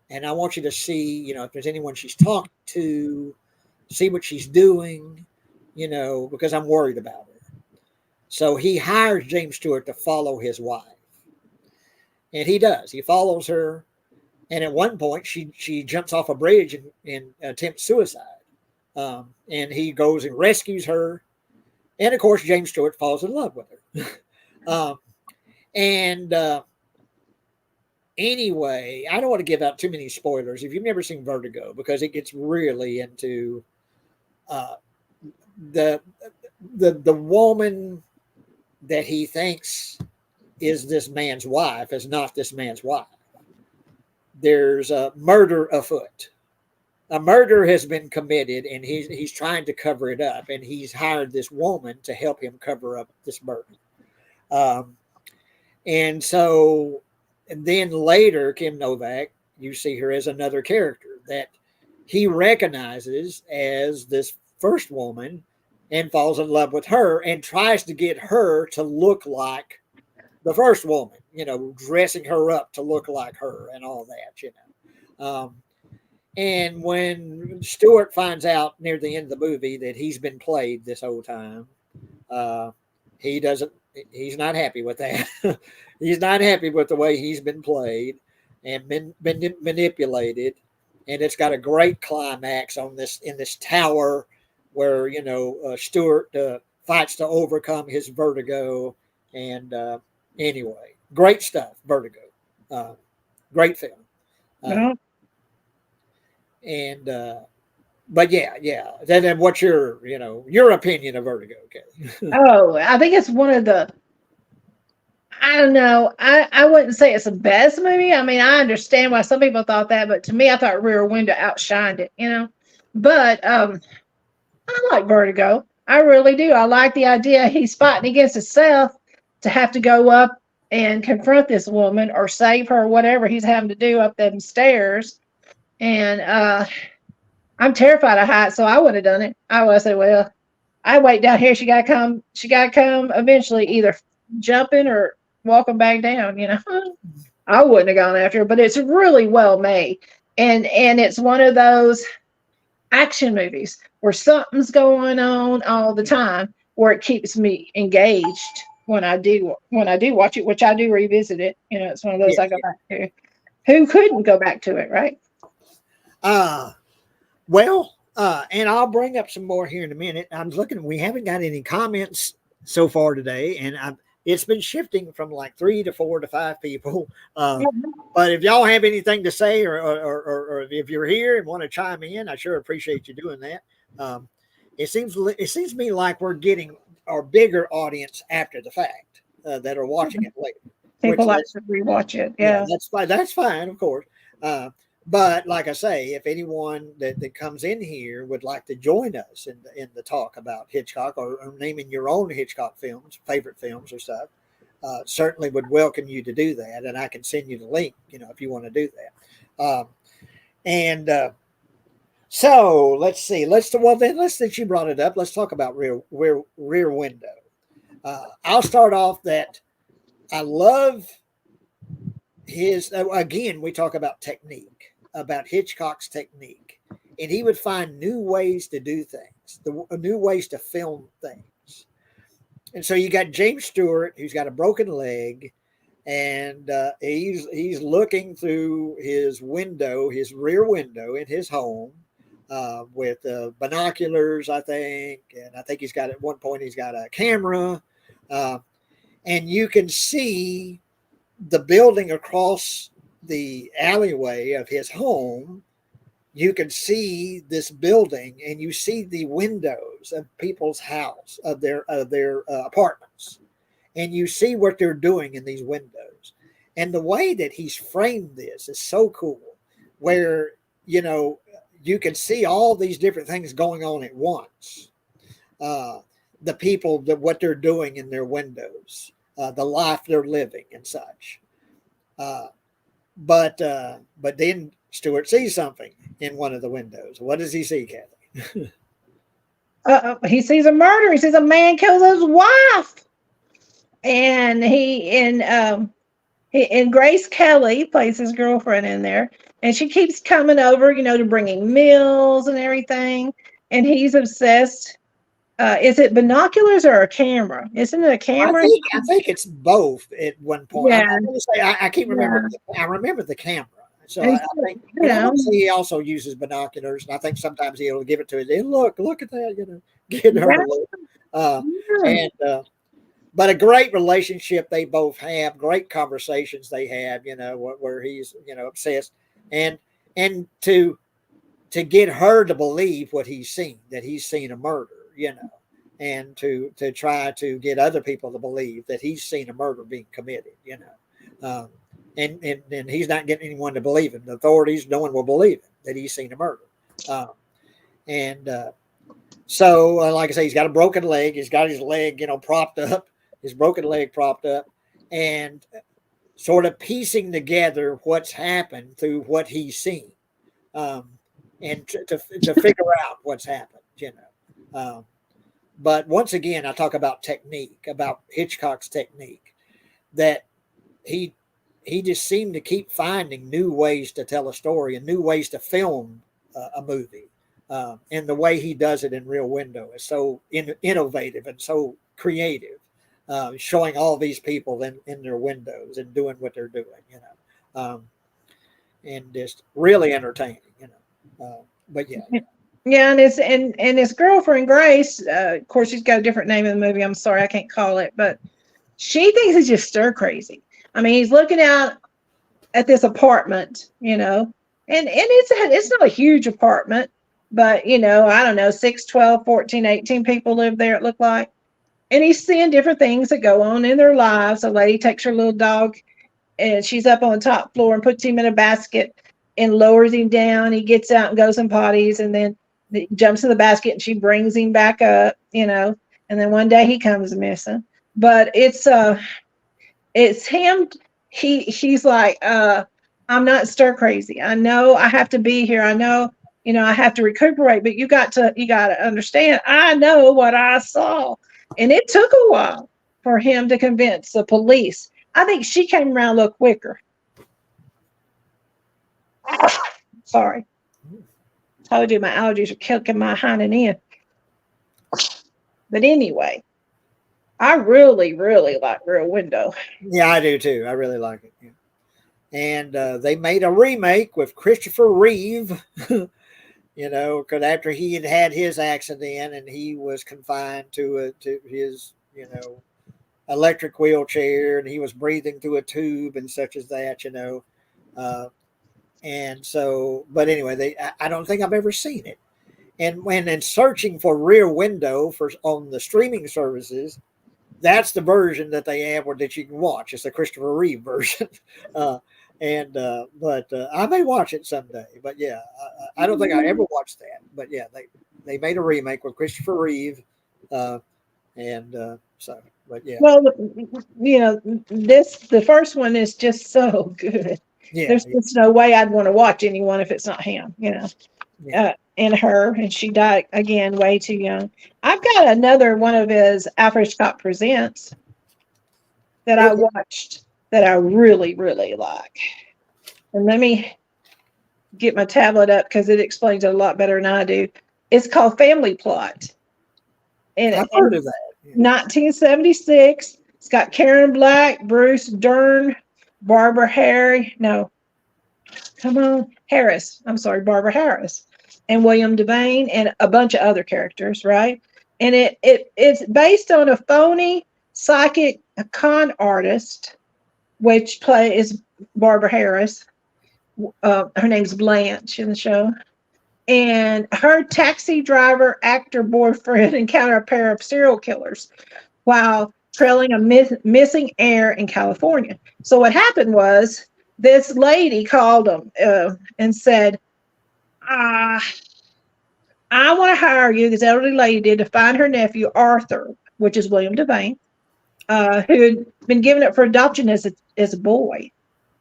And I want you to see, if there's anyone she's talking to, see what she's doing, because I'm worried about her." So he hires James Stewart to follow his wife. And he does. He follows her. And at one point, she jumps off a bridge and attempts suicide. And he goes and rescues her. And, of course, James Stewart falls in love with her. Anyway, I don't want to give out too many spoilers if you've never seen Vertigo, because it gets really into the woman that he thinks is this man's wife is not this man's wife. There's a murder afoot. A murder has been committed, and he's trying to cover it up, and he's hired this woman to help him cover up this murder. And then later, Kim Novak, you see her as another character that he recognizes as this first woman and falls in love with her and tries to get her to look like the first woman, dressing her up to look like her and all that, and when Stewart finds out near the end of the movie that he's been played this whole time, he's not happy with that. He's not happy with the way he's been played and been manipulated. And it's got a great climax in this tower where, Stewart fights to overcome his vertigo. And anyway, great stuff, Vertigo. Great film. But yeah. Then what's your opinion of Vertigo, Kelly? I think it's one of the, I don't know. I wouldn't say it's the best movie. I mean, I understand why some people thought that, but to me, I thought Rear Window outshined it, you know. But I like Vertigo. I really do. I like the idea he's fighting against himself to have to go up and confront this woman or save her, whatever he's having to do up them stairs. And I'm terrified of heights, so I would have done it. I would say, well, I wait down here. She gotta come. She gotta come eventually, either jumping or walking back down. You know, I wouldn't have gone after her, but it's really well made, and it's one of those action movies where something's going on all the time, where it keeps me engaged when I do watch it, which I do revisit it. You know, it's one of those Yeah. I go back to. Who couldn't go back to it, right? Well, and I'll bring up some more here in a minute. I'm looking, we haven't got any comments so far today, and it's been shifting from like 3 to 4 to 5 people. But if y'all have anything to say, or if you're here and want to chime in, I sure appreciate you doing that. It seems to me like we're getting our bigger audience after the fact that are watching it later. People like to rewatch it. Yeah. That's fine. That's fine, of course. But like I say, if anyone that comes in here would like to join us in the talk about Hitchcock, or naming your own Hitchcock films, favorite films or stuff, certainly would welcome you to do that. And I can send you the link, if you want to do that. So let's see. Since you brought it up, let's talk about Rear Window. I'll start off that I love his, again, we talk about technique, about Hitchcock's technique, and he would find new ways to do things, new ways to film things. And so you got James Stewart, who's got a broken leg, and he's looking through his window, his rear window in his home, with binoculars, I think, and I think at one point he's got a camera, and you can see the building across the alleyway of his home. You can see this building, and you see the windows of people's house, of their apartments, and you see what they're doing in these windows. And the way that he's framed this is so cool, where you can see all these different things going on at once. The people, what they're doing in their windows, the life they're living and such. But then Stewart sees something in one of the windows. What does he see, Kathy? He sees a murder. He sees a man kills his wife, and and Grace Kelly plays his girlfriend in there, and she keeps coming over, to bringing meals and everything, and he's obsessed. Is it binoculars or a camera? Isn't it a camera? I think it's both at one point. Yeah. I'm going to say I can't remember. Yeah. I remember the camera. So And I think he also uses binoculars, and I think sometimes he'll give it to his. Look at that, get her a look. But a great relationship they both have, great conversations they have, where he's, obsessed, and to get her to believe what he's seen, that he's seen a murder, and to try to get other people to believe that he's seen a murder being committed, and he's not getting anyone to believe him. The authorities, no one will believe him that he's seen a murder. So, like I say, he's got a broken leg. He's got his leg, propped up, his broken leg propped up, and sort of piecing together what's happened through what he's seen, and to figure out what's happened, But once again, I talk about technique, about Hitchcock's technique, that he just seemed to keep finding new ways to tell a story and new ways to film a movie. And the way he does it in Rear Window is so innovative and so creative, showing all these people in their windows and doing what they're doing, and just really entertaining, but yeah. Yeah, and his girlfriend Grace, of course, she's got a different name in the movie. I'm sorry, I can't call it, but she thinks he's just stir crazy. I mean, he's looking out at this apartment, and it's not a huge apartment, but I don't know, 6, 12, 14, 18 people live there. It looked like, and he's seeing different things that go on in their lives. A lady takes her little dog and she's up on the top floor and puts him in a basket and lowers him down. He gets out and goes and potties, and then he jumps in the basket and she brings him back up, and then one day he comes missing. But it's him. He's like, I'm not stir crazy. I know I have to be here. I know, I have to recuperate, but you got to understand, I know what I saw. And it took a while for him to convince the police. I think she came around a little quicker. Sorry. Told you my allergies are kicking my hind in. But anyway, I really, really like Rear Window. Yeah, I do too. I really like it. Yeah. And they made a remake with Christopher Reeve, because after he had had his accident and he was confined to his, electric wheelchair, and he was breathing through a tube and such as that. Uh, and so, but anyway, I don't think I've ever seen it. And when in searching for Rear Window on the streaming services, that's the version that they have where that you can watch. It's the Christopher Reeve version. uh, but I may watch it someday. But yeah, I don't think I ever watched that. But yeah, they made a remake with Christopher Reeve, and so. But yeah, Well, the first one is just so good. yeah, There's just no way I'd want to watch anyone if it's not him, yeah. And her, and she died again way too young. I've got another one of his Alfred Hitchcock Presents that I Okay. watched that I really, really like. And let me get my tablet up because it explains it a lot better than I do. It's called Family Plot. I've And heard of that. Yeah. 1976. It's got Karen Black, Bruce Dern, Barbara Harry. No, come on, Harris. I'm sorry, Barbara Harris, and William Devane, and a bunch of other characters, right? And it's based on a phony psychic con artist, which is Barbara Harris. Her name's Blanche in the show. And her taxi driver actor boyfriend encountered a pair of serial killers while trailing a missing heir in California. So what happened was this lady called them and said, I want to hire you, this elderly lady did, to find her nephew, Arthur, which is William Devane, who had been given up for adoption as a boy.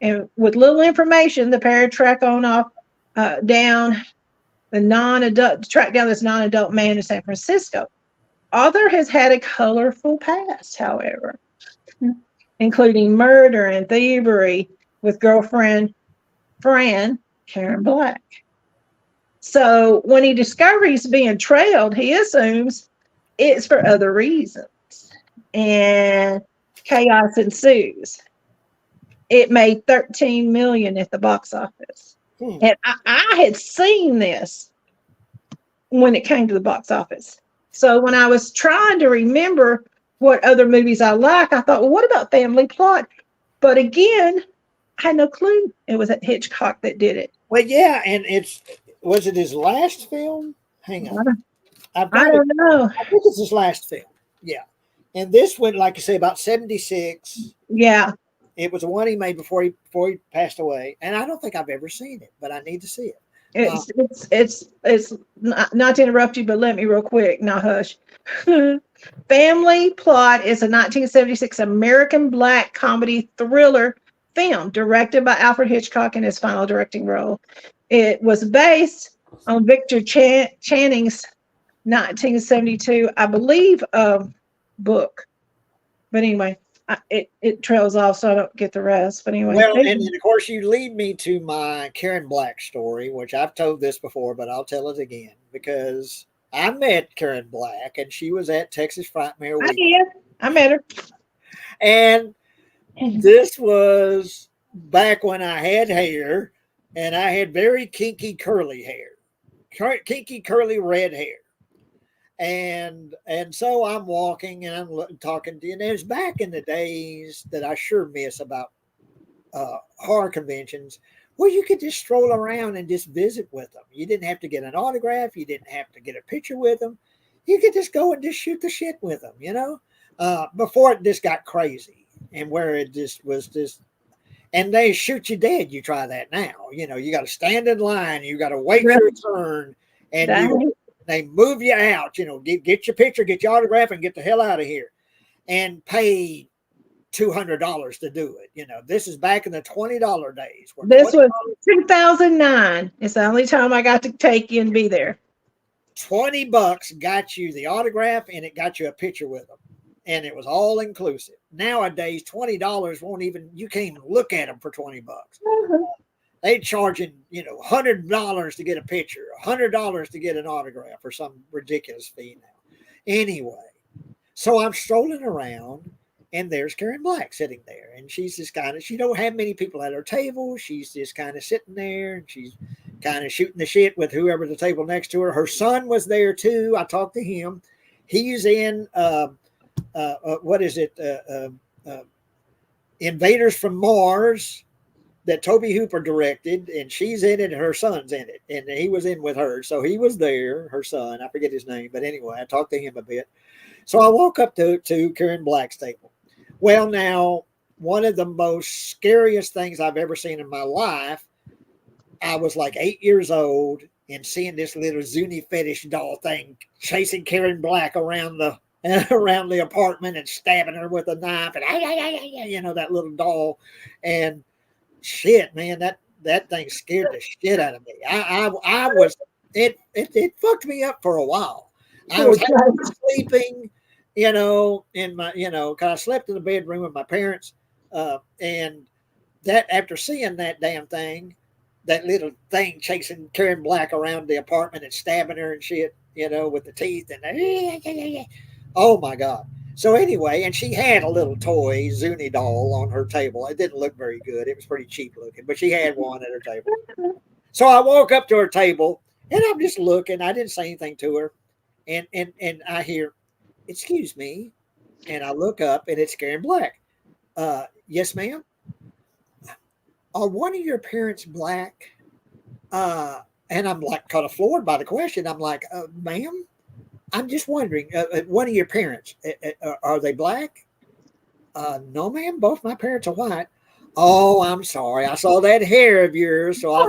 And with little information, the pair track on off down track down this non-adult man in San Francisco. Arthur has had a colorful past, however, including murder and thievery with girlfriend Fran Karen Black. So when he discovers he's being trailed, he assumes it's for other reasons, and chaos ensues. It made $13 million at the box office, and I had seen this when it came to the box office. So when I was trying to remember what other movies I like, I thought, well, what about Family Plot? But again, I had no clue it was Hitchcock that did it. Well, yeah, and was it his last film? Hang on, I don't know. I think it's his last film. Yeah, and this went, like you say, about 76. Yeah. It was the one he made before he passed away, and I don't think I've ever seen it, but I need to see it. It's not to interrupt you, but let me real quick. Now hush. Family Plot is a 1976 American black comedy thriller film directed by Alfred Hitchcock in his final directing role. It was based on Victor Channing's 1972, I believe, book. But anyway, it trails off, so I don't get the rest. But anyway. Well, and of course, you lead me to my Karen Black story, which I've told this before, but I'll tell it again because I met Karen Black, and she was at Texas Frightmare Week. I met her. And this was back when I had hair, and I had very kinky curly hair, kinky curly red hair. And so I'm walking and I'm talking to you. And it was back in the days that I sure miss about horror conventions where you could just stroll around and just visit with them. You didn't have to get an autograph. You didn't have to get a picture with them. You could just go and just shoot the shit with them, before it just got crazy and where it just was just, and they shoot you dead. You try that now. You got to stand in line. You got to wait your turn, and Dang. they move you out. Get your picture, get your autograph, and get the hell out of here, and pay $200 to do it. This is back in the $20 days. This was 2009. It's the only time I got to take you and be there. $20 got you the autograph, and it got you a picture with them. And it was all inclusive. Nowadays, $20 won't even, you can't even look at them for $20. They charging, $100 to get a picture, $100 to get an autograph, or some ridiculous fee now. Anyway, so I'm strolling around, and there's Karen Black sitting there, and she's just she don't have many people at her table. She's just kind of sitting there, and she's kind of shooting the shit with whoever at the table next to her. Her son was there too. I talked to him. He's in what is it? Invaders from Mars, that Toby Hooper directed, and she's in it, and her son's in it, and he was in with her. So he was there, her son. I forget his name, but anyway, I talked to him a bit. So I walk up to Karen Black's table. Well, now, one of the most scariest things I've ever seen in my life, I was like 8 years old, and seeing this little Zuni fetish doll thing chasing Karen Black around the apartment and stabbing her with a knife, and that little doll. And shit, man, that thing scared the shit out of me. I was, it fucked me up for a while. I was sleeping, in my, because I slept in the bedroom with my parents, and that, after seeing that damn thing, that little thing chasing Karen Black around the apartment and stabbing her and shit, with the teeth, and oh my God. So anyway, and she had a little toy Zuni doll on her table. It didn't look very good. It was pretty cheap looking, but she had one at her table. So I walk up to her table, and I'm just looking. I didn't say anything to her. And I hear, "Excuse me." And I look up, and it's Karen Black. Yes, ma'am. Are one of your parents black? And I'm like kind of floored by the question. I'm like, ma'am, I'm just wondering, one of your parents, are they black? No, ma'am. Both my parents are white. Oh, I'm sorry. I saw that hair of yours, so I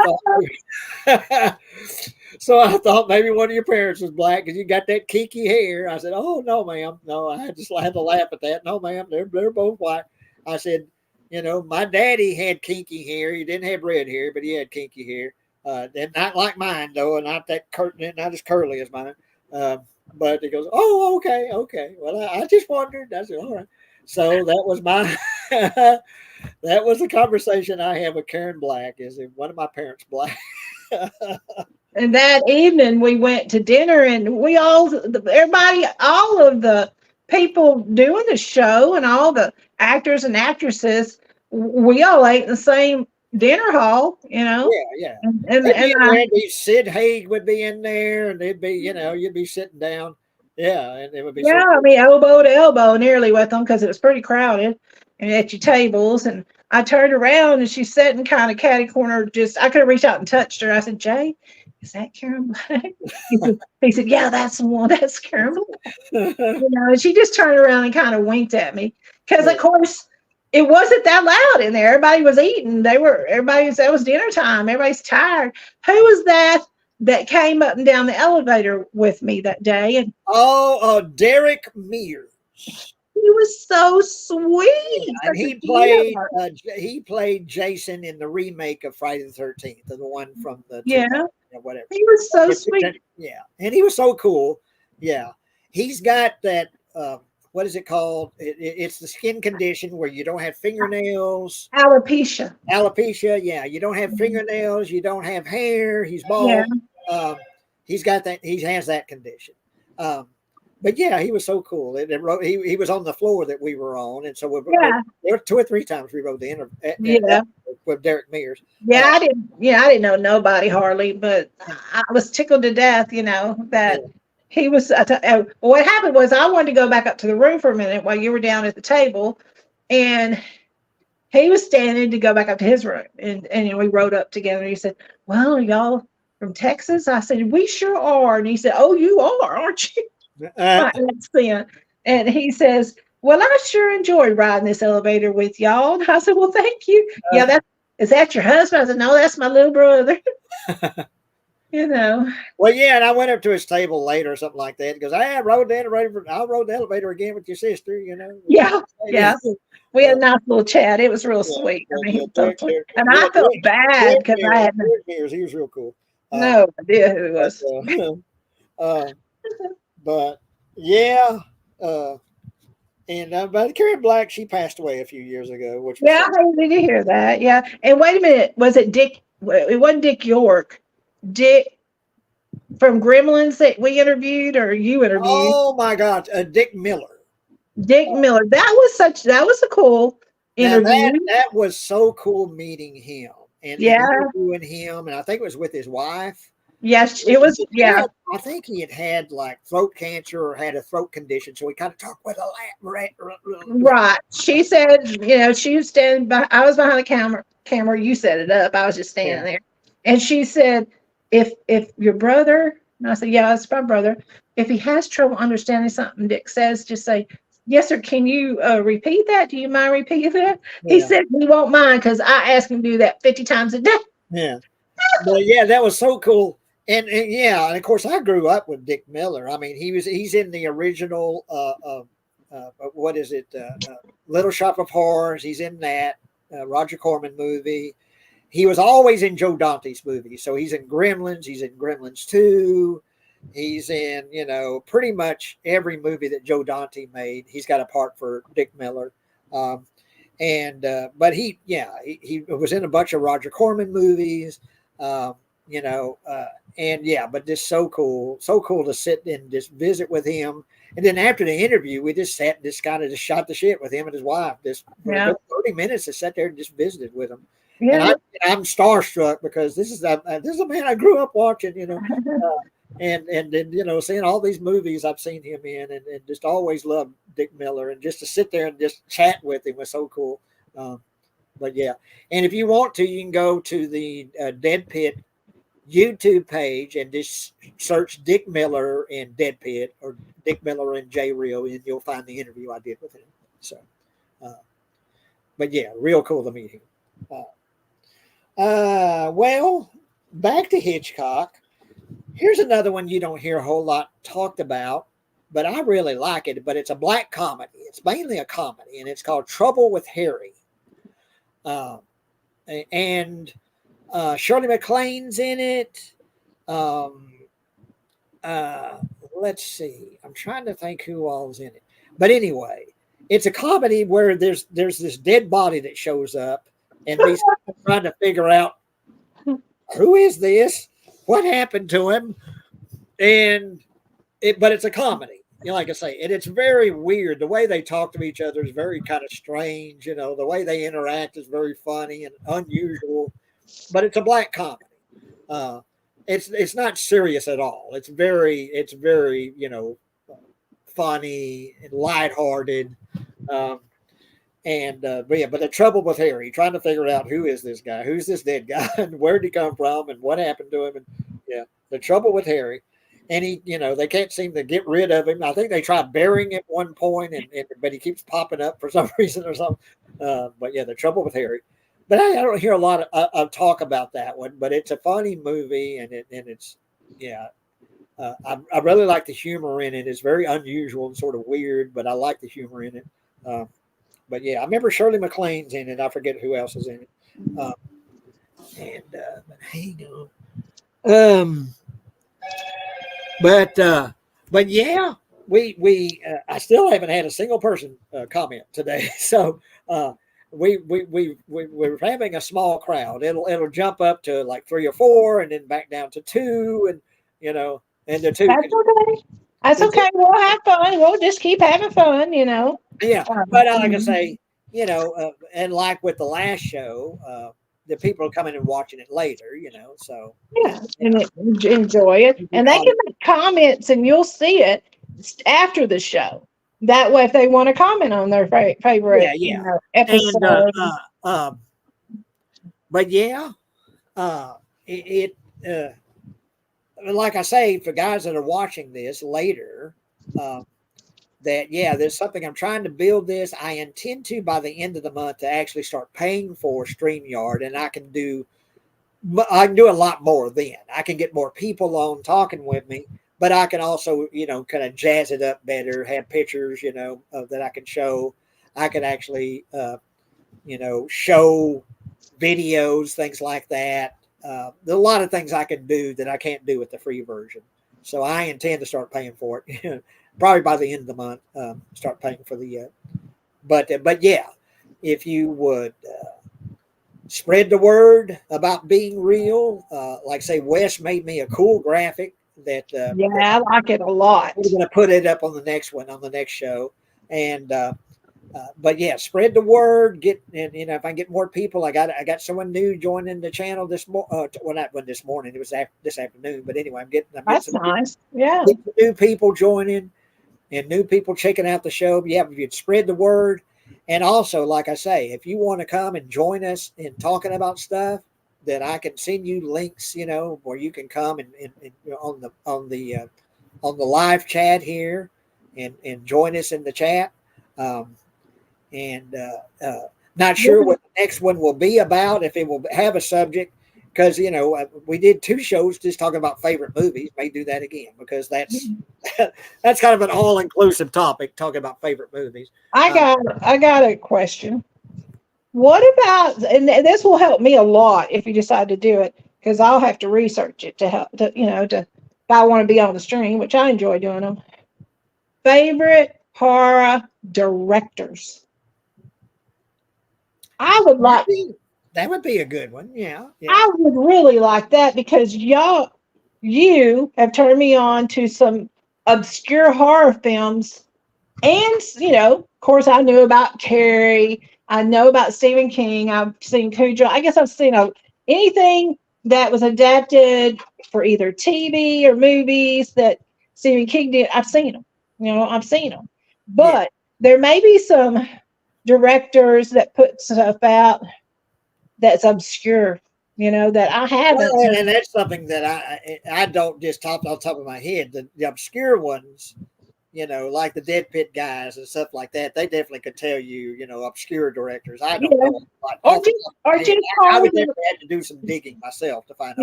thought maybe one of your parents was black because you got that kinky hair. I said, "Oh no, ma'am. No, I just had to laugh at that. No, ma'am. They're both white." I said, my daddy had kinky hair. He didn't have red hair, but he had kinky hair. And not like mine though, and not as curly as mine. But he goes, "Oh, okay. Well, I just wondered." I said, "All right." So that was that was the conversation I had with Karen Black. Is if one of my parents black? And that evening we went to dinner, and everybody, all of the people doing the show and all the actors and actresses, we all ate in the same dinner hall, Yeah. And Sid Haig would be in there, and they'd be, you'd be sitting down. Yeah, and it would be. Yeah, I mean, elbow to elbow nearly with them because it was pretty crowded and at your tables. And I turned around, and she's sitting kind of catty corner. I could have reached out and touched her. I said, "Jay, is that Karen Black?" He said, "Yeah, that's the one. That's Karen Black." And she just turned around and kind of winked at me because, of course, it wasn't that loud in there. Everybody was eating. That was dinner time. Everybody's tired. Who was that came up and down the elevator with me that day? And Derek Mears. He was so sweet. Yeah, and he played Jason in the remake of Friday the 13th, the one from the whatever. He was so sweet. Yeah, and he was so cool. Yeah, he's got that. What is it called? It's the skin condition where you don't have fingernails. Alopecia. Yeah. You don't have fingernails. You don't have hair. He's bald. Yeah. He's got that. He has that condition. But yeah, he was so cool. He was on the floor that we were on. And so there were 2 or 3 times we rode the interview with Derek Mears. Yeah, I didn't know nobody hardly, but I was tickled to death, that he was. What happened was I wanted to go back up to the room for a minute while you were down at the table, and he was standing to go back up to his room, and we rode up together. And he said, "Well, are y'all from Texas?" I said, "We sure are." And he said, "Oh, you are, aren't you?" And he says, well, I sure enjoyed riding this elevator with y'all. And I said, well, thank you. Yeah, is that your husband? I said, no, that's my little brother. You know. Well, yeah, and I went up to his table later or something like that. He goes, I rode the elevator. I rode the elevator again with your sister. You know. Yeah, yeah. We had Uh, a nice little chat. It was real yeah, sweet. I yeah, mean, yeah, he was so sweet. And yeah, I felt bad because I had Derek Mears, he was real cool. no idea who it But, was. uh, but yeah, uh, and but Carrie Black, she passed away a few years ago, which was Yeah, sad. did you hear that? Yeah. And wait a minute, was it Dick? It wasn't Dick York. Dick from Gremlins that we interviewed or you interviewed. Oh my God, Dick Miller. Dick Miller. That was a cool Now interview. that was so cool meeting him and Yeah. interviewing him, and I think it was with his wife. Yes, it was. Yeah. I think he had like throat cancer or had a throat condition, so he kind of talked with a Right. She said, she was standing by, I was behind the camera, you set it up. I was just standing there. And she said, if your brother, and I said, yeah, it's my brother. If he has trouble understanding something Dick says, just say, yes, sir. Can you repeat that? Do you mind repeating that? He said he won't mind because I ask him to do that 50 times a day. Yeah. But yeah, that was so cool. And yeah, and of course I grew up with Dick Miller. I mean, he's in the original what is it? Little Shop of Horrors. He's in that Roger Corman movie. He was always in Joe Dante's movies. So he's in Gremlins. He's in Gremlins 2. He's in, pretty much every movie that Joe Dante made. He's got a part for Dick Miller. But he was in a bunch of Roger Corman movies. But just so cool to sit and just visit with him. And then after the interview, we just sat and just kind of just shot the shit with him and his wife. Just for a good 30 minutes, to sat there and just visited with him. Yeah. And I'm starstruck because this is a man I grew up watching, and then seeing all these movies I've seen him in, and just always loved Dick Miller, and just to sit there and just chat with him was so cool. But yeah, and if you want to, you can go to the Dead Pit YouTube page and just search Dick Miller and Dead Pit or Dick Miller and Jay Rio, and you'll find the interview I did with him. So, but yeah, real cool to meet him. Well, back to Hitchcock. Here's another one you don't hear a whole lot talked about, but I really like it. But it's a black comedy. It's mainly a comedy, and it's called Trouble with Harry. And Shirley MacLaine's in it. Let's see. I'm trying to think who all's in it. But anyway, it's a comedy where there's this dead body that shows up, and these people trying to figure out who is this, what happened to him, but it's a comedy. Like I say, and it's very weird. The way they talk to each other is very kind of strange. The way they interact is very funny and unusual. But it's a black comedy. It's not serious at all. It's very funny and lighthearted. But the trouble with Harry, trying to figure out who is this guy, who's this dead guy, and where did he come from, and what happened to him, and the trouble with Harry, and he, they can't seem to get rid of him. I think they tried burying him at one point, but he keeps popping up for some reason or something. The trouble with Harry. But I don't hear a lot of talk about that one. But it's a funny movie, and it's I really like the humor in it. It's very unusual and sort of weird, but I like the humor in it. But yeah, I remember Shirley MacLaine's in it. I forget who else is in it. But hang on. But yeah, we I still haven't had a single person comment today. So we're having a small crowd. It'll jump up to like 3 or 4, and then back down to 2, and and the 2. That's okay. That's okay. We'll have fun. We'll just keep having fun. Yeah, but like I say, and like with the last show, the people are coming and watching it later. So and enjoy it, and they can make comments, and you'll see it after the show. That way, if they want to comment on their favorite episode. But yeah, like I say, for guys that are watching this later, that, yeah, there's something I'm trying to build this. I intend to, by the end of the month, to actually start paying for StreamYard, and I can do a lot more then. I can get more people on talking with me, but I can also, kind of jazz it up better, have pictures, that I can show. I can actually, show videos, things like that. There's a lot of things I can do that I can't do with the free version. So I intend to start paying for it, probably by the end of the month. Start paying for the, but yeah, if you would spread the word about being real, like say Wes made me a cool graphic Yeah, I like it a lot. we're going to put it up on the next one on the next show, and but yeah, spread the word. And if I get more people, I got someone new joining the channel well, not this morning. It was this afternoon. But anyway, I'm getting That's some nice. Yeah. new people joining and new people checking out the show. Yeah, if you'd spread the word, and also, like I say, if you want to come and join us in talking about stuff, that I can send you links, where you can come and on the live chat here and join us in the chat. And not sure what the next one will be about, if it will have a subject, because we did 2 shows just talking about favorite movies. May do that again, because that's that's kind of an all-inclusive topic, talking about favorite movies. I got a question. What about, and this will help me a lot if you decide to do it, because I'll have to research it to help to if I want to be on the stream, which I enjoy doing them. Favorite horror directors. I would like that would be a good one. Yeah. I would really like that, because you have turned me on to some obscure horror films. And, of course, I knew about Carrie. I know about Stephen King. I've seen Cujo. I guess I've seen anything that was adapted for either TV or movies that Stephen King did. I've seen them. I've seen them. But there may be some directors that put stuff out that's obscure, that I haven't. Well, and that's something that I don't just off the top of my head. The obscure ones, like the Dead Pit guys and stuff like that, they definitely could tell you, obscure directors. I don't know. Like, I would definitely have to do some digging myself to find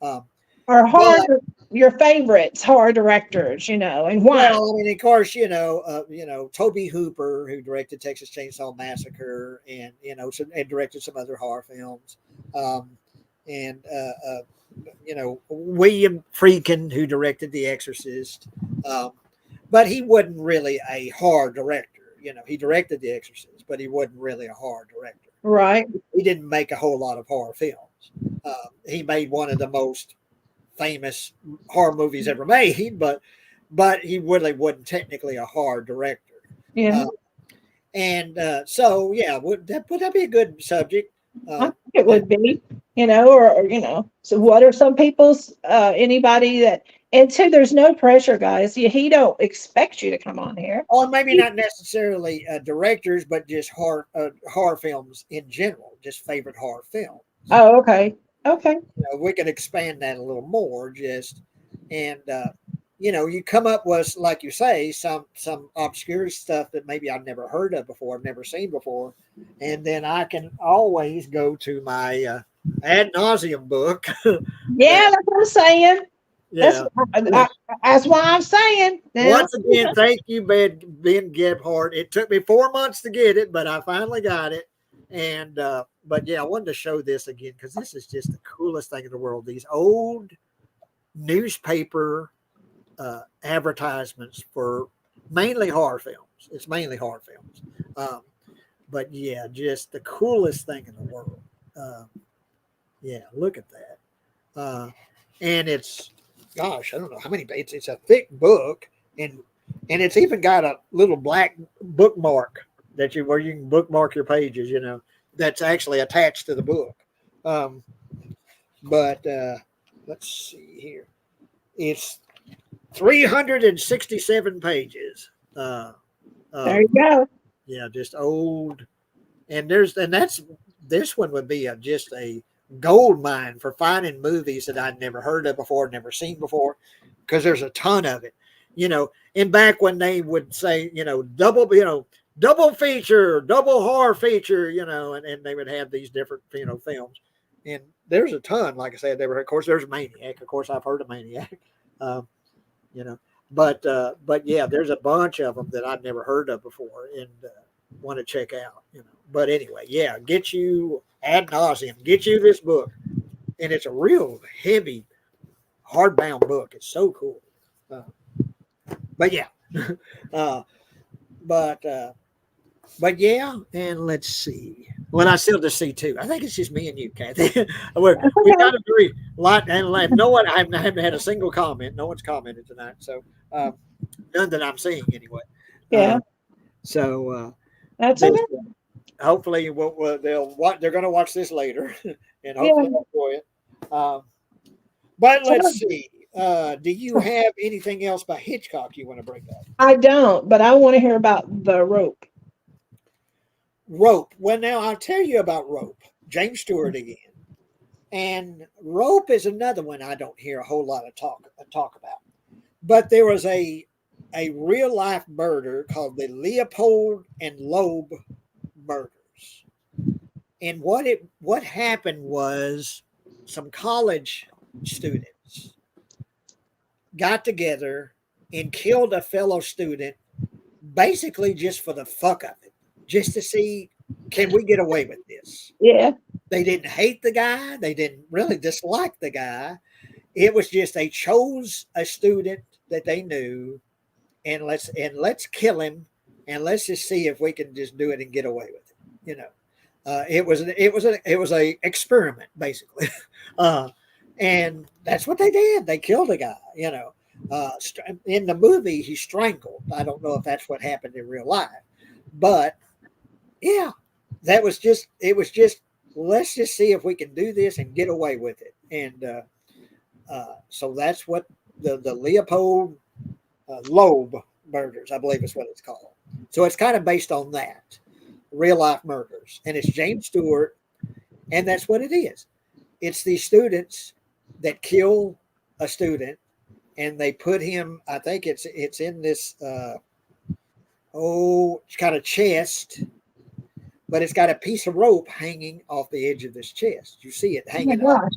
out. Or your favorites, horror directors, and why? Well, I mean, of course, Toby Hooper, who directed Texas Chainsaw Massacre, and and directed some other horror films, and William Friedkin, who directed The Exorcist, but he wasn't really a horror director. He directed The Exorcist, but he wasn't really a horror director. Right. He didn't make a whole lot of horror films. He made one of the most famous horror movies ever made, but he really wasn't technically a horror director. Yeah. So yeah, would that be a good subject? I think it would be, or so what are some people's anybody that, and two, there's no pressure, guys. He don't expect you to come on here. Or maybe not necessarily directors, but just horror films in general, just favorite horror films. Oh, okay. Okay. We can expand that a little more, and you come up with, like you say, some obscure stuff that maybe I've never heard of before, I've never seen before, and then I can always go to my ad nauseum book. Yeah, that's what I'm saying. Yeah, that's why I'm saying. Once again, thank you, Ben Gebhardt. It took me 4 months to get it, but I finally got it. And but yeah, I wanted to show this again because this is just the coolest thing in the world. These old newspaper advertisements for mainly horror films. It's mainly horror films. But yeah, just the coolest thing in the world. Yeah, look at that. And it's, gosh, I don't know how many. It's a thick book, and it's even got a little black bookmark where you can bookmark your pages, that's actually attached to the book. But let's see here. It's 367 pages. There you go. Yeah, just old. And this one would be just a gold mine for finding movies that I'd never heard of before, never seen before, because there's a ton of it. you know, and back when they would say, double feature, double horror feature, and they would have these different, films. And there's a ton, like I said, of course, there's Maniac. Of course, I've heard of Maniac, um, you know, but yeah, there's a bunch of them that I've never heard of before and want to check out, But anyway, yeah, get you ad nauseum, get you this book. And it's a real heavy, hardbound book. It's so cool. Uh, but yeah, uh, but but yeah, and let's see. Well, I still just see two. I think it's just me and you, Kathy. We've got a very lot, and no one. I haven't had a single comment. No one's commented tonight, so none that I'm seeing anyway. Yeah. So That's okay. hopefully, they're going to watch this later, and hopefully enjoy it. But let's see. Do you have anything else by Hitchcock you want to bring up? I don't, but I want to hear about The Rope. Rope. Well, now I'll tell you about Rope. James Stewart again. And Rope is another one I don't hear a whole lot of talk about. But there was a real life murder called the Leopold and Loeb murders. And what happened was some college students got together and killed a fellow student basically just for the fuck of it, just to see, can we get away with this? Yeah. They didn't hate the guy. They didn't really dislike the guy. It was just they chose a student that they knew and let's kill him and let's just see if we can just do it and get away with it. It was a experiment basically. And that's what they did. They killed a guy, in the movie he strangled. I don't know if that's what happened in real life, but yeah, it was just let's just see if we can do this and get away with it. And so that's what the Leopold Loeb murders, I believe is what it's called. So it's kind of based on that, real life murders, and it's James Stewart, and that's what it is. It's these students that kill a student, and they put him. I think it's in this it's got a chest, but it's got a piece of rope hanging off the edge of this chest. You see it hanging off.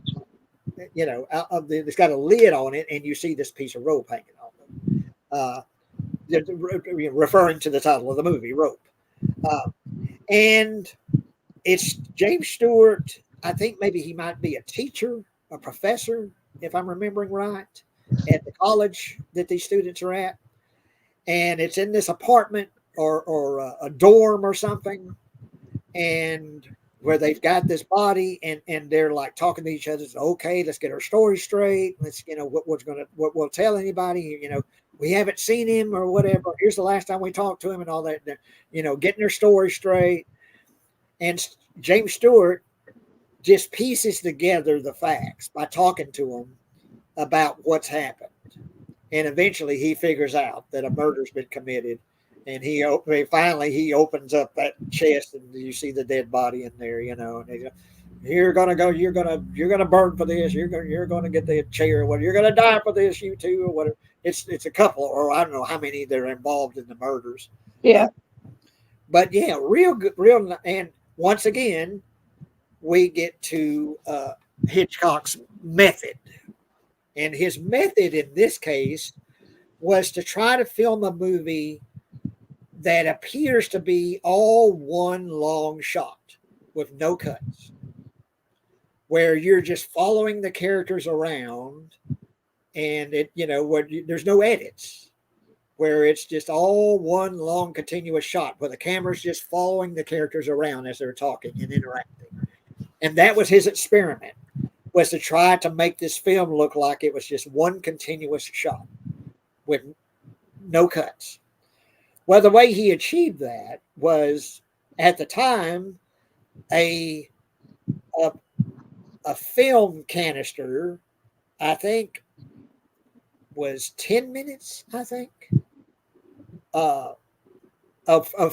It's got a lid on it, and you see this piece of rope hanging off it. Referring to the title of the movie, Rope. And it's James Stewart. I think maybe he might be a teacher, a professor, if I'm remembering right, at the college that these students are at. And it's in this apartment or a dorm or something, and where they've got this body and they're like talking to each other. Okay, let's get our story straight. Let's, what we'll tell anybody, we haven't seen him or whatever. Here's the last time we talked to him and all that, getting their story straight. And James Stewart just pieces together the facts by talking to them about what's happened. And eventually he figures out that a murder's been committed. And he opens up that chest and you see the dead body in there, and he's, you're gonna burn for this, you're gonna get the chair, or whatever, you're gonna die for this, you too, or whatever. It's a couple, or I don't know how many they're involved in the murders. Yeah. But yeah, real good, and once again, we get to Hitchcock's method. And his method in this case was to try to film a movie that appears to be all one long shot with no cuts, where you're just following the characters around, and there's no edits, where it's just all one long continuous shot where the camera's just following the characters around as they're talking and interacting. And that was his experiment, was to try to make this film look like it was just one continuous shot with no cuts. Well, the way he achieved that was, at the time, a film canister, I think, was 10 minutes, I think, of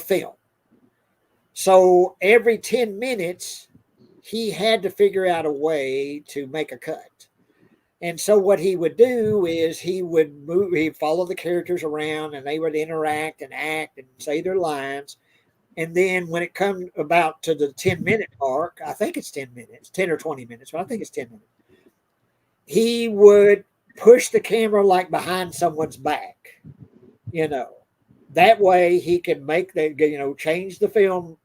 film. So every 10 minutes, he had to figure out a way to make a cut. And so what he would do is he'd follow the characters around and they would interact and act and say their lines. And then when it comes about to the 10-minute mark, I think it's 10 minutes, 10 or 20 minutes, but I think it's 10 minutes, he would push the camera like behind someone's back, you know. That way he could make the, change the film,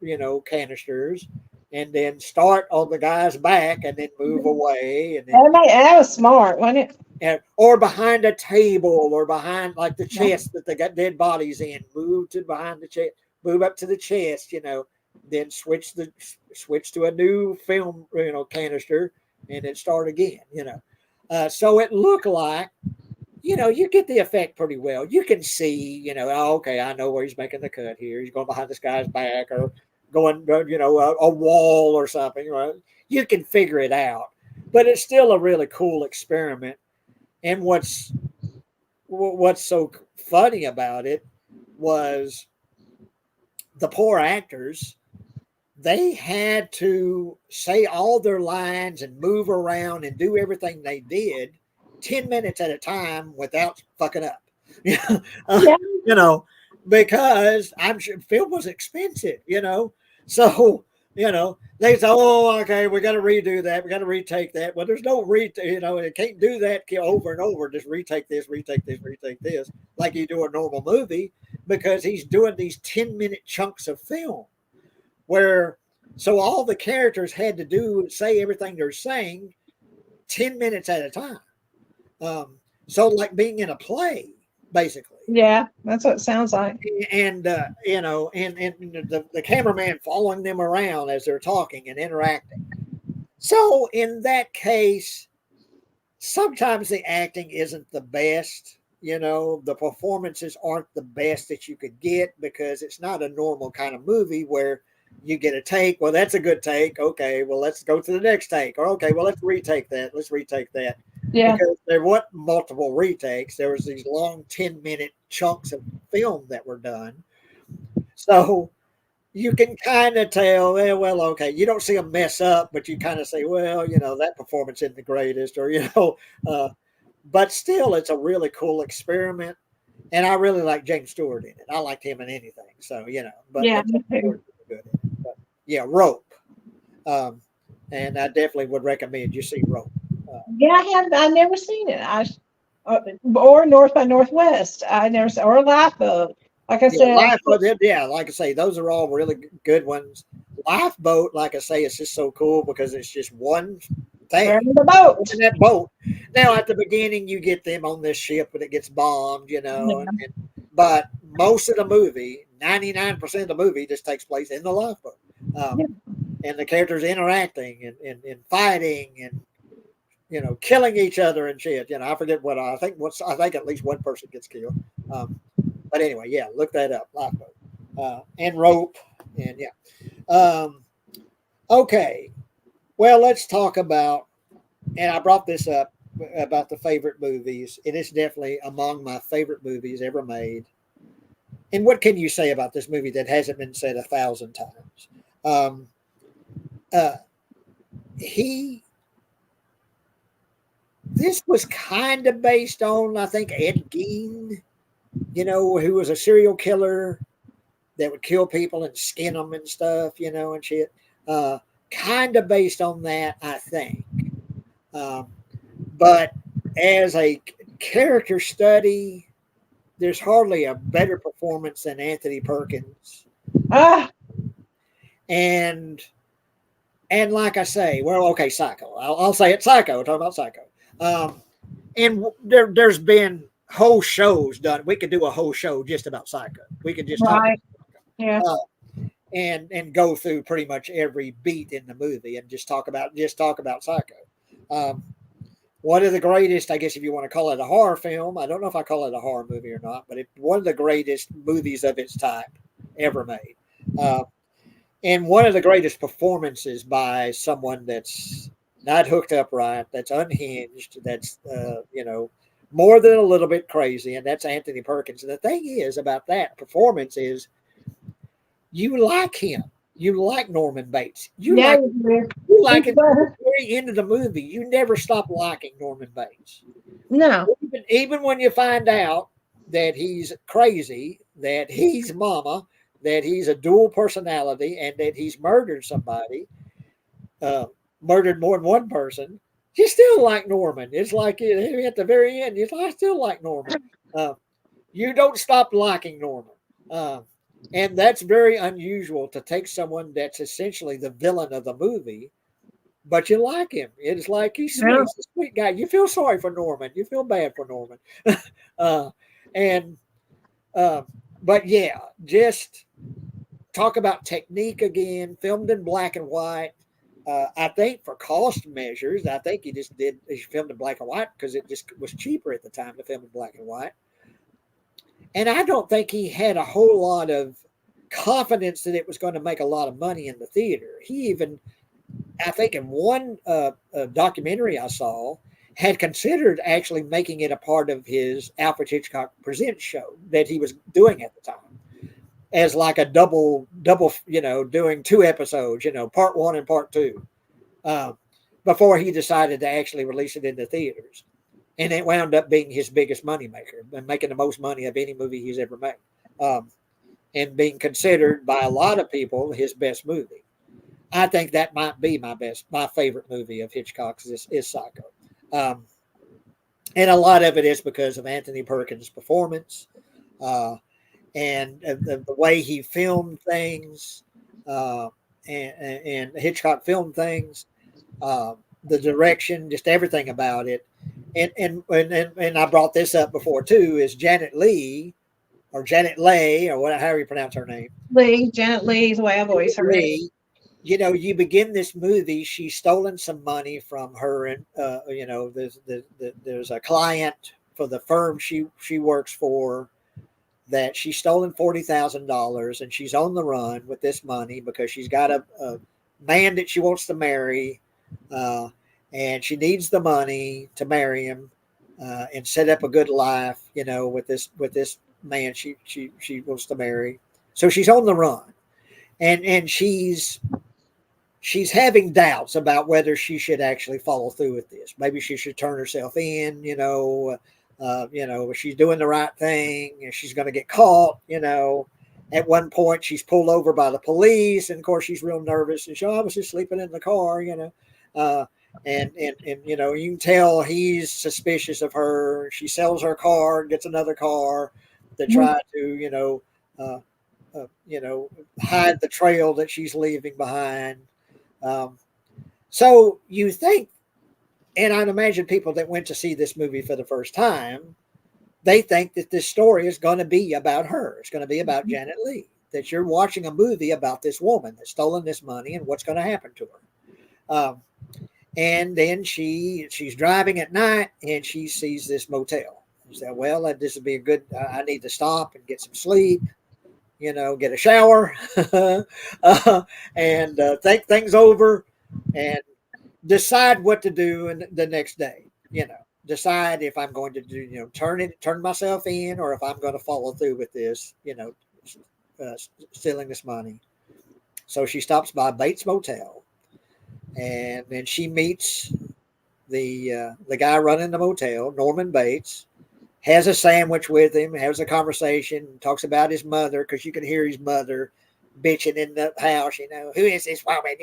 canisters and then start on the guy's back and then move away and then That was smart, wasn't it? or behind a table or behind like the chest that they got dead bodies in, move to behind the chest, move up to the chest, then switch to a new film, canister and then start again, so it looked like, you get the effect pretty well. You can see, oh, okay, I know where he's making the cut here. He's going behind this guy's back or going, a wall or something. Right? You can figure it out, but it's still a really cool experiment. And what's so funny about it was the poor actors. They had to say all their lines and move around and do everything they did 10 minutes at a time without fucking up. Because I'm sure film was expensive, So, they say, oh, okay, we got to redo that. We got to retake that. Well, there's no it can't do that over and over. Just retake this, like you do a normal movie, because he's doing these 10-minute chunks of film so all the characters had to say everything they're saying 10 minutes at a time. So like being in a play, basically. Yeah, that's what it sounds like. And and the cameraman following them around as they're talking and interacting. So in that case, sometimes the acting isn't the best. The performances aren't the best that you could get because it's not a normal kind of movie where you get a take. Well, that's a good take. Okay, well, let's go to the next take. Or okay, well, let's retake that. Yeah. Because there weren't multiple retakes. There was these long 10-minute chunks of film that were done. So you can kind of tell, well, okay, you don't see them mess up, but you kind of say, well, that performance isn't the greatest, or, but still, it's a really cool experiment. And I really like James Stewart in it. I liked him in anything. So, but Yeah, good in it. But, yeah, Rope. And I definitely would recommend you see Rope. I've never seen it. Or North by Northwest. I never saw, or Lifeboat. Like I said, like I say, those are all really good ones. Lifeboat, like I say, it's just so cool because it's just one thing. in the boat. In that boat. Now, at the beginning, you get them on this ship when it gets bombed, but most of the movie, 99% of the movie, just takes place in the lifeboat. And the characters interacting and fighting and killing each other and shit. I forget what I think at least one person gets killed. But anyway, yeah, look that up. Lifeboat and Rope, and okay. Well, let's talk about, and I brought this up about the favorite movies, and it's definitely among my favorite movies ever made. And what can you say about this movie that hasn't been said 1,000 times? This was kind of based on, I think, Ed Gein, who was a serial killer that would kill people and skin them and stuff, and shit. Kind of based on that, I think. But as a character study, there's hardly a better performance than Anthony Perkins. And like I say, well, okay, Psycho. I'll say it, Psycho. We're talking about Psycho. And there's been whole shows done. We could do a whole show just about Psycho. We could just talk about Psycho. And go through pretty much every beat in the movie and just talk about Psycho. One of the greatest, I guess, if you want to call it a horror film. I don't know if I call it a horror movie or not, but it's one of the greatest movies of its type ever made. And one of the greatest performances by someone that's not hooked up right, that's unhinged, that's, more than a little bit crazy, and that's Anthony Perkins. And the thing is about that performance is you like him. you like Norman Bates. Yeah, you do. You like He's it to the better. very end of the movie. You never stop liking Norman Bates. No. Even when you find out that he's crazy, that he's mama, that he's a dual personality, and that he's murdered somebody, uh, murdered more than one person, you still like Norman. It's like at the very end, I still like Norman. Uh, you don't stop liking Norman. Uh, and that's very unusual to take someone that's essentially the villain of the movie, but you like him. It's like he's sweet. Yeah. He's a sweet guy. You feel sorry for Norman. You feel bad for Norman. uh, and uh, but yeah, just talk about technique again. Filmed in black and white. I think for cost measures, I think he filmed in black and white because it just was cheaper at the time to film in black and white. And I don't think he had a whole lot of confidence that it was going to make a lot of money in the theater. He even, I think, in one documentary I saw, had considered actually making it a part of his Alfred Hitchcock Presents show that he was doing at the time, as like a double, doing two episodes, part one and part two, uh, before he decided to actually release it in the theaters. And it wound up being his biggest moneymaker and making the most money of any movie he's ever made, and being considered by a lot of people his best movie. I think that might be my favorite movie of Hitchcock's is Psycho. Um, and a lot of it is because of Anthony Perkins' performance, uh, and the way he filmed things, uh, and Hitchcock filmed things, the direction, just everything about it. And I brought this up before too, is Janet Leigh or Janet Leigh or whatever, however you pronounce her name. Janet Leigh is the way I've always heard it. Leigh, you begin this movie. She's stolen some money from her, and there's a client for the firm she works for that she's stolen $40,000, and she's on the run with this money because she's got a man that she wants to marry, and she needs the money to marry him, and set up a good life, with this man she wants to marry. So she's on the run, and she's having doubts about whether she should actually follow through with this. Maybe she should turn herself in, she's doing the right thing and she's going to get caught, At one point, she's pulled over by the police, and of course, she's real nervous. And I was just sleeping in the car, and you can tell he's suspicious of her. She sells her car, gets another car to try to, hide the trail that she's leaving behind. So you think, and I'd imagine people that went to see this movie for the first time, they think that this story is going to be about her. It's going to be about Janet Leigh, that you're watching a movie about this woman that's stolen this money and what's going to happen to her. And then she's driving at night and she sees this motel. She said, well, this would be a good, I need to stop and get some sleep, get a shower, and think things over and decide what to do the next day, decide if I'm going to do, turn myself in, or if I'm going to follow through with this, stealing this money. So she stops by Bates Motel, and then she meets the guy running the motel, Norman Bates, has a sandwich with him, has a conversation, talks about his mother, because you can hear his mother bitching in the house, who is this woman,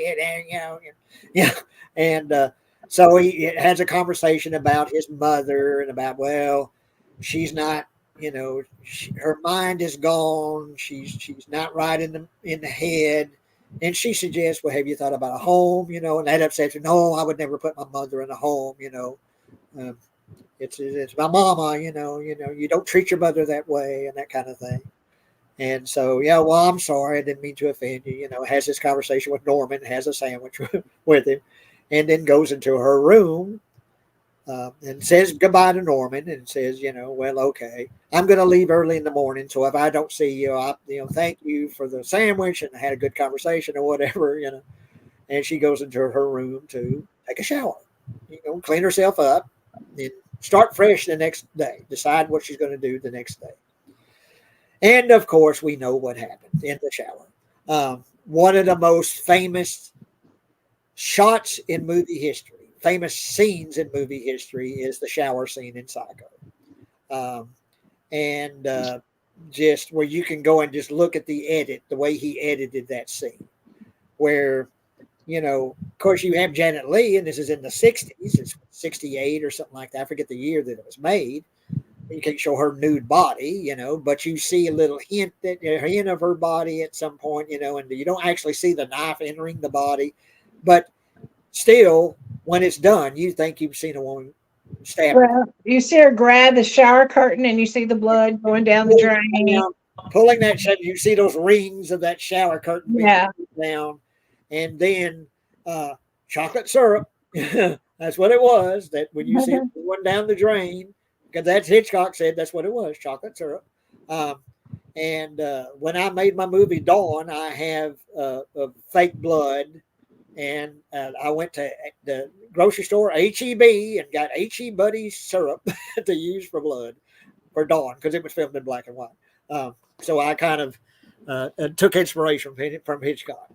and so he has a conversation about his mother and about, well, she's not, her mind is gone, she's not right in the head, and she suggests, well, have you thought about a home, and that upsets her. No, I would never put my mother in a home, it's my mama, you don't treat your mother that way, and that kind of thing. And so, yeah, well, I'm sorry, I didn't mean to offend you, has this conversation with Norman, has a sandwich with him, and then goes into her room, and says goodbye to Norman, and says, well, okay, I'm going to leave early in the morning. So if I don't see you, thank you for the sandwich and I had a good conversation or whatever, and she goes into her room to take a shower, clean herself up and start fresh the next day, decide what she's going to do the next day. And of course, we know what happened in the shower. one of the most famous shots in movie history, famous scenes in movie history, is the shower scene in Psycho. Um, and just where you can go and just look at the edit, the way he edited that scene, where, of course, you have Janet Leigh, and this is in the 60s, it's 68 or something like that. I forget the year that it was made. You can't show her nude body, but you see a little hint of her body at some point, and you don't actually see the knife entering the body, but still, when it's done, you think you've seen a woman stabbed. Well, you see her grab the shower curtain and you see the blood going down the drain. Pulling that shut, you see those rings of that shower curtain being Yeah. down, and then chocolate syrup. That's what it was. That when you see it going down the drain, because that's Hitchcock said that's what it was, chocolate syrup. And when I made my movie Dawn, I have fake blood, and I went to the grocery store HEB and got HE Buddy syrup to use for blood for Dawn, because it was filmed in black and white. So I kind of took inspiration from Hitchcock,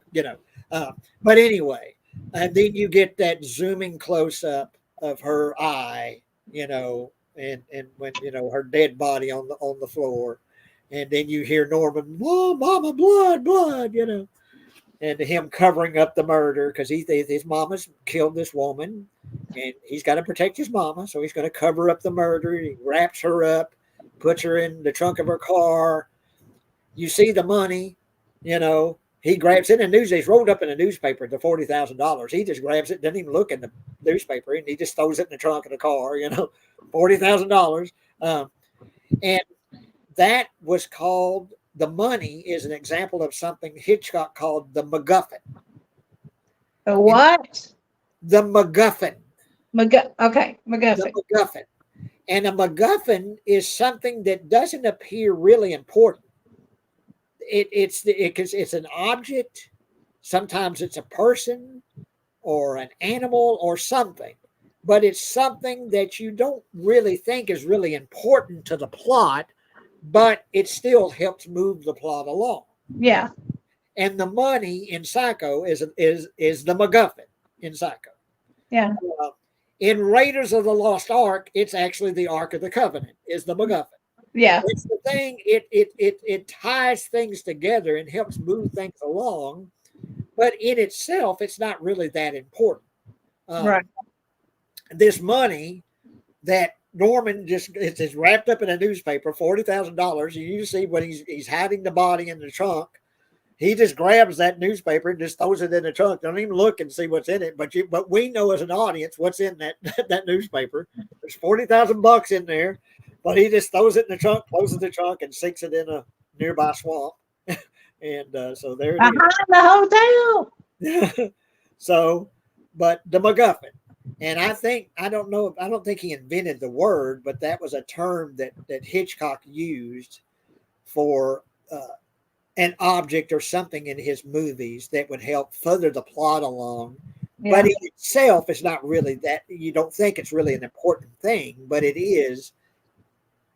but anyway, and then you get that zooming close up of her eye, and when her dead body on the floor, and then you hear Norman, "Oh, Mama, blood," and him covering up the murder because his mama's killed this woman, and he's got to protect his mama, so he's going to cover up the murder. He wraps her up, puts her in the trunk of her car. You see the money, he grabs it in the news. It's rolled up in a newspaper, the $40,000. He just grabs it, doesn't even look in the newspaper, and he just throws it in the trunk of the car, $40,000. And that was called, the money is an example of something Hitchcock called the MacGuffin. The what? The MacGuffin. Okay, MacGuffin. The MacGuffin. And a MacGuffin is something that doesn't appear really important. It's an object. Sometimes it's a person or an animal or something, but it's something that you don't really think is really important to the plot, but it still helps move the plot along. Yeah. And the money in Psycho is the MacGuffin in Psycho. Yeah. In Raiders of the Lost Ark, it's actually the Ark of the Covenant is the MacGuffin. Yeah. It's the thing. It ties things together and helps move things along, but in itself, it's not really that important. Right. This money that Norman it's wrapped up in a newspaper, $40,000. You see when he's hiding the body in the trunk, he just grabs that newspaper and just throws it in the trunk. Don't even look and see what's in it. But we know as an audience what's in that newspaper. There's $40,000 in there, but he just throws it in the trunk, closes the trunk, and sinks it in a nearby swamp. And so there it is. Behind the hotel. So, but the MacGuffin. And I don't think he invented the word, but that was a term that Hitchcock used for an object or something in his movies that would help further the plot along. Yeah. But in itself, it's not really that, you don't think it's really an important thing, but it is.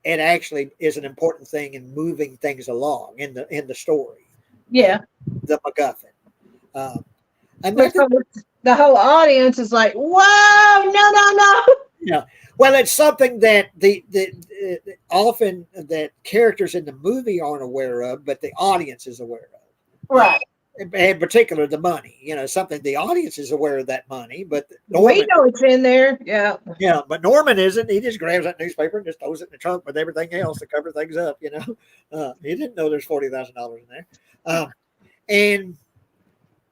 It actually is an important thing in moving things along in the story. Yeah. The MacGuffin. The whole audience is like, "Whoa, no!" Yeah, well, it's something that the often that characters in the movie aren't aware of, but the audience is aware of. Right. In particular, the money. Something the audience is aware of that money, but Norman, we know it's in there. Yeah. Yeah, but Norman isn't. He just grabs that newspaper and just throws it in the trunk with everything else to cover things up. He didn't know there's $40,000 in there,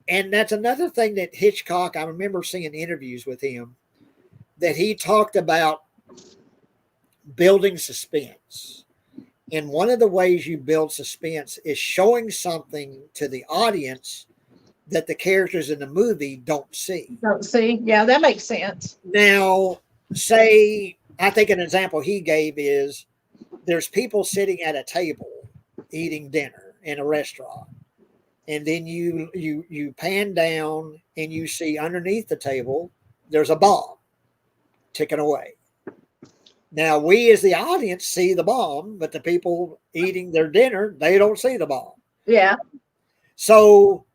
and that's another thing that Hitchcock, I remember seeing interviews with him, that he talked about building suspense. And one of the ways you build suspense is showing something to the audience that the characters in the movie don't see. Yeah, that makes sense. Now, say, I think an example he gave is there's people sitting at a table eating dinner in a restaurant. And then you pan down and you see underneath the table, there's a bomb ticking away. Now, we as the audience see the bomb, but the people eating their dinner, they don't see the bomb. Yeah. So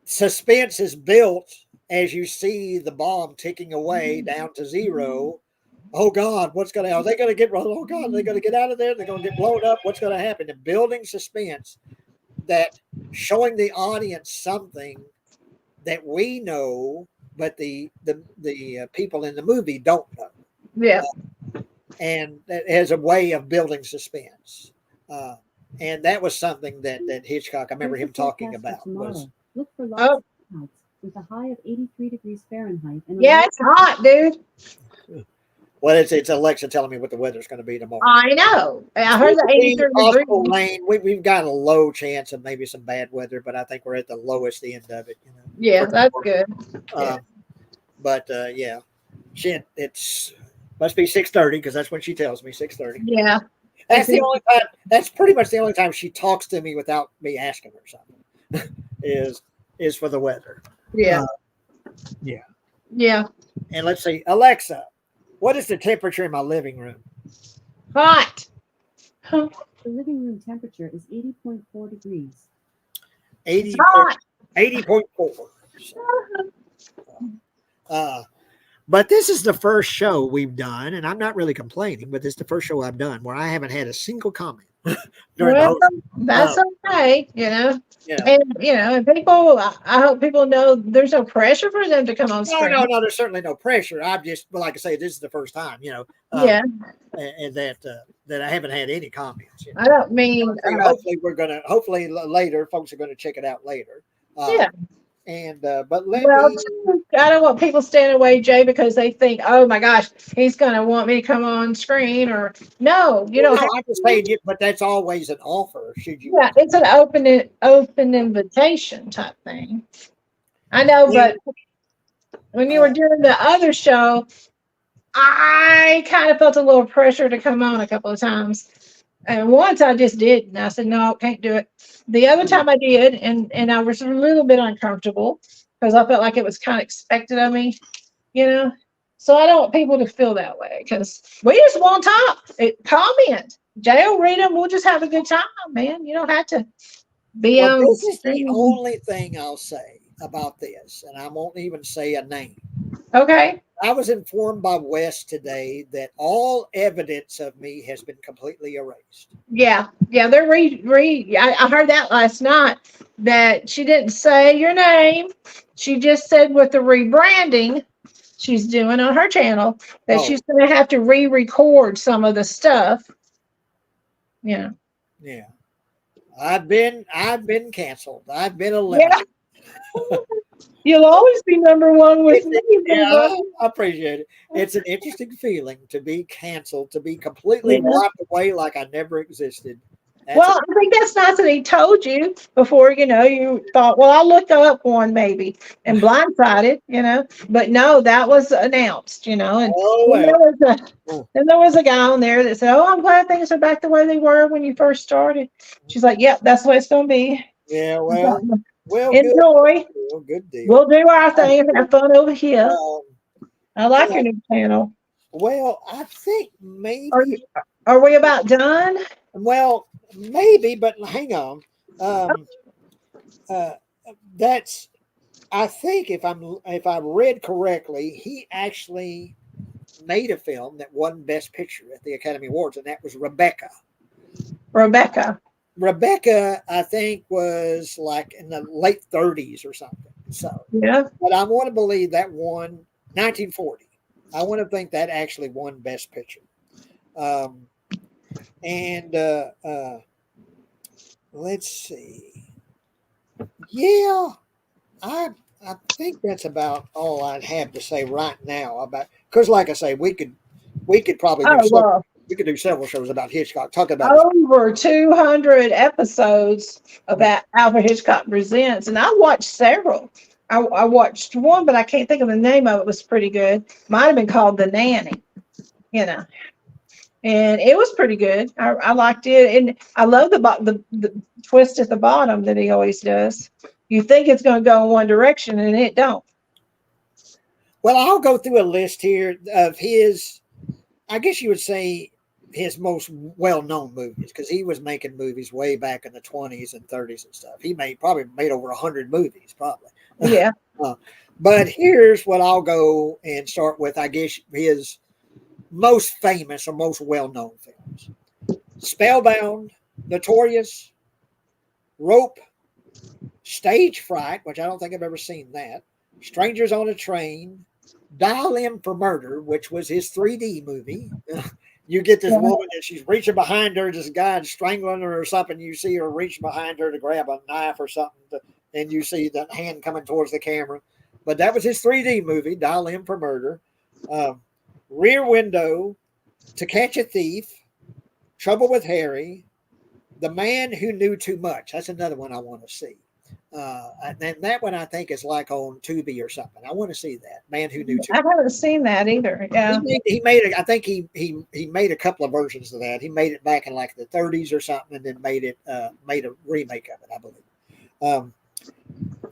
suspense is built as you see the bomb ticking away down to zero. Oh God, what's going to? Are they going to get? Oh God, are they going to get out of there? They're going to get blown up. What's going to happen? And building suspense, that showing the audience something that we know, but the people in the movie don't know. Yeah. And that has a way of building suspense. And that was something that Hitchcock, I remember him talking about. Was, look for lots of clouds with a high of 83 degrees Fahrenheit. And yeah, it's hot, dude. well, it's Alexa telling me what the weather's going to be tomorrow. I know. I heard the 83 possible degrees. rain. We've got a low chance of maybe some bad weather, but I think we're at the lowest end of it. Yeah, that's good. But yeah, it's must be 6:30 because that's when she tells me 6:30. Yeah. That's the only time. That's pretty much the only time she talks to me without me asking her something. is for the weather. Yeah. Yeah. Yeah. And let's see, Alexa, what is the temperature in my living room? Hot. The living room temperature is 80.4 degrees. 80.4. But this is the first show we've done, and I'm not really complaining, but this is the first show I've done where I haven't had a single comment. Well, that's okay, Yeah. And people, I hope people know there's no pressure for them to come on screen. No, there's certainly no pressure. I'm just, like I say, this is the first time, and that I haven't had any comments. I don't mean. Hopefully later, folks are gonna check it out later. And but I don't want people staying away, Jay, because they think, oh my gosh, he's gonna want me to come on screen, or no, you know. I'm just saying, but that's always an offer. Should you? Yeah, it's an open invitation type thing. I know, but when you were doing the other show, I kind of felt a little pressure to come on a couple of times. And once I just didn't. I said, no, can't do it. The other time I did, and I was a little bit uncomfortable because I felt like it was kind of expected of me, So I don't want people to feel that way because we just want to talk. Comment. Jay will read them. We'll just have a good time, man. You don't have to be on. This is the only thing I'll say about this, and I won't even say a name. Okay. I was informed by Wes today that all evidence of me has been completely erased. Yeah, they're I heard that last night, that she didn't say your name. She just said with the rebranding she's doing on her channel that she's going to have to re-record some of the stuff. Yeah. I've been canceled. I've been eliminated. Yeah. You'll always be number one with me. I appreciate it. It's an interesting feeling to be canceled, to be completely wiped away like I never existed. I think that's nice that he told you before, you thought, well, I'll look up one maybe, and blindsided, But no, that was announced, and there was a guy on there that said, oh, I'm glad things are back the way they were when you first started. She's like, yep, that's the way it's going to be. Yeah, well, enjoy. Good deal. We'll do our thing and have fun over here. I like your new channel. Well, I think maybe. Are we about done? Well, maybe, but hang on. That's. I think if I read correctly, he actually made a film that won Best Picture at the Academy Awards, and that was Rebecca. Rebecca, I think, was like in the late 30s or something. So, but I want to believe that won 1940. I want to think that actually won Best Picture. Let's see. Yeah, I think that's about all I'd have to say right now about, because like I say, we could probably do we could do several shows about Hitchcock. Talk about over 200 episodes about Alfred Hitchcock Presents, and I watched several. I watched one, but I can't think of the name of it. It was pretty good. Might have been called The Nanny, and it was pretty good. I liked it, and I love the twist at the bottom that he always does. You think it's going to go in one direction, and it don't. Well, I'll go through a list here of his, I guess you would say, his most well-known movies, because he was making movies way back in the 20s and 30s and stuff. He probably made over 100 movies, probably. Yeah. But here's what I'll go and start with, I guess, his most famous or most well-known films: Spellbound, Notorious, Rope, Stage Fright, which I don't think I've ever seen that, Strangers on a Train, Dial M for Murder, which was his 3D movie. You get this Yeah. woman and she's reaching behind her, this guy strangling her or something. You see her reach behind her to grab a knife or something, and you see the hand coming towards the camera. But that was his 3D movie, Dial M for Murder. Rear Window, To Catch a Thief, Trouble with Harry, The Man Who Knew Too Much. That's another one I want to see. And that one I think is like on Tubi or something. I want to see that, Man Who Knew Too I Much. haven't seen that either. Yeah. He made it. I think he made a couple of versions of that. He made it back in like the 30s or something, and then made a remake of it, I believe.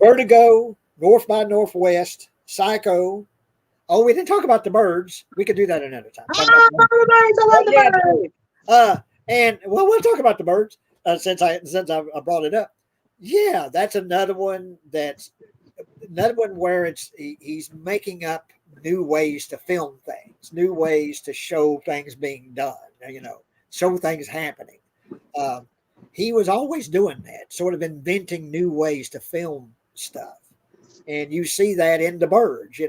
Vertigo, North by Northwest, Psycho. Oh, we didn't talk about the birds. We could do that another time. Oh, the birds! I love the birds. And well, we'll talk about the birds since I brought it up. Yeah, that's another one. That's another one where he's making up new ways to film things, new ways to show things being done. Show things happening. He was always doing that, sort of inventing new ways to film stuff. And you see that in the birds.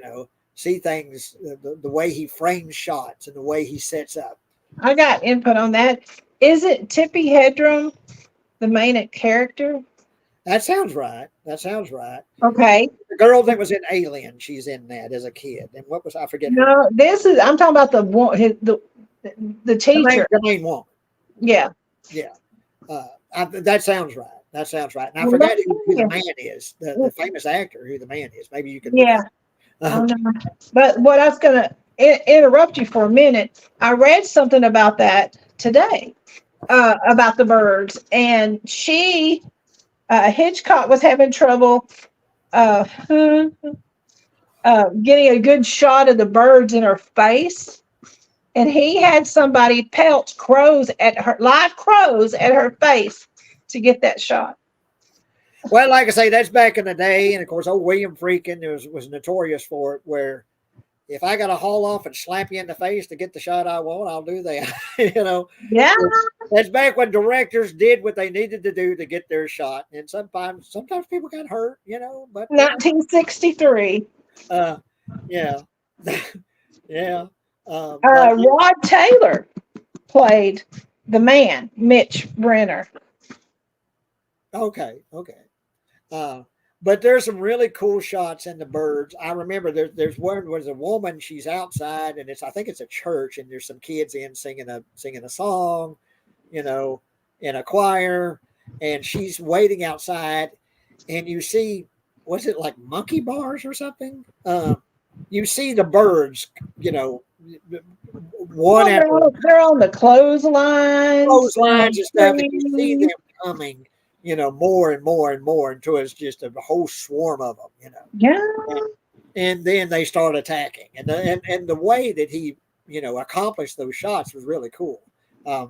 See things, the way he frames shots and the way he sets up. I got input on that. Is it Tippi Hedren, the main character? That sounds right. Okay. The girl that was in Alien, she's in that as a kid. And what was, I forget. No, I'm talking about the teacher. The main woman. Yeah. Yeah. That sounds right. And I forgot who the man is, the famous actor, who the man is. Maybe you could. Yeah. But what I was going to interrupt you for a minute. I read something about that today, about the birds. And Hitchcock was having trouble getting a good shot of the birds in her face. And he had somebody pelt live crows at her face to get that shot. Well, like I say, that's back in the day. And of course, old William Friedkin was notorious for it, where if I got to haul off and slap you in the face to get the shot I want, I'll do that. Yeah. That's back when directors did what they needed to do to get their shot. And sometimes people got hurt, but 1963. Yeah. Yeah. Rod Taylor played the man, Mitch Brenner. Okay. But there's some really cool shots in the birds. I remember there's one where there's a woman, she's outside, and I think it's a church, and there's some kids in singing a song, in a choir, and she's waiting outside, and you see, was it like monkey bars or something? You see the birds, one they're on the clotheslines and stuff, and you see them coming, more and more and more until it's just a whole swarm of them, Yeah. And then they start attacking, and the way that he, accomplished those shots was really cool. I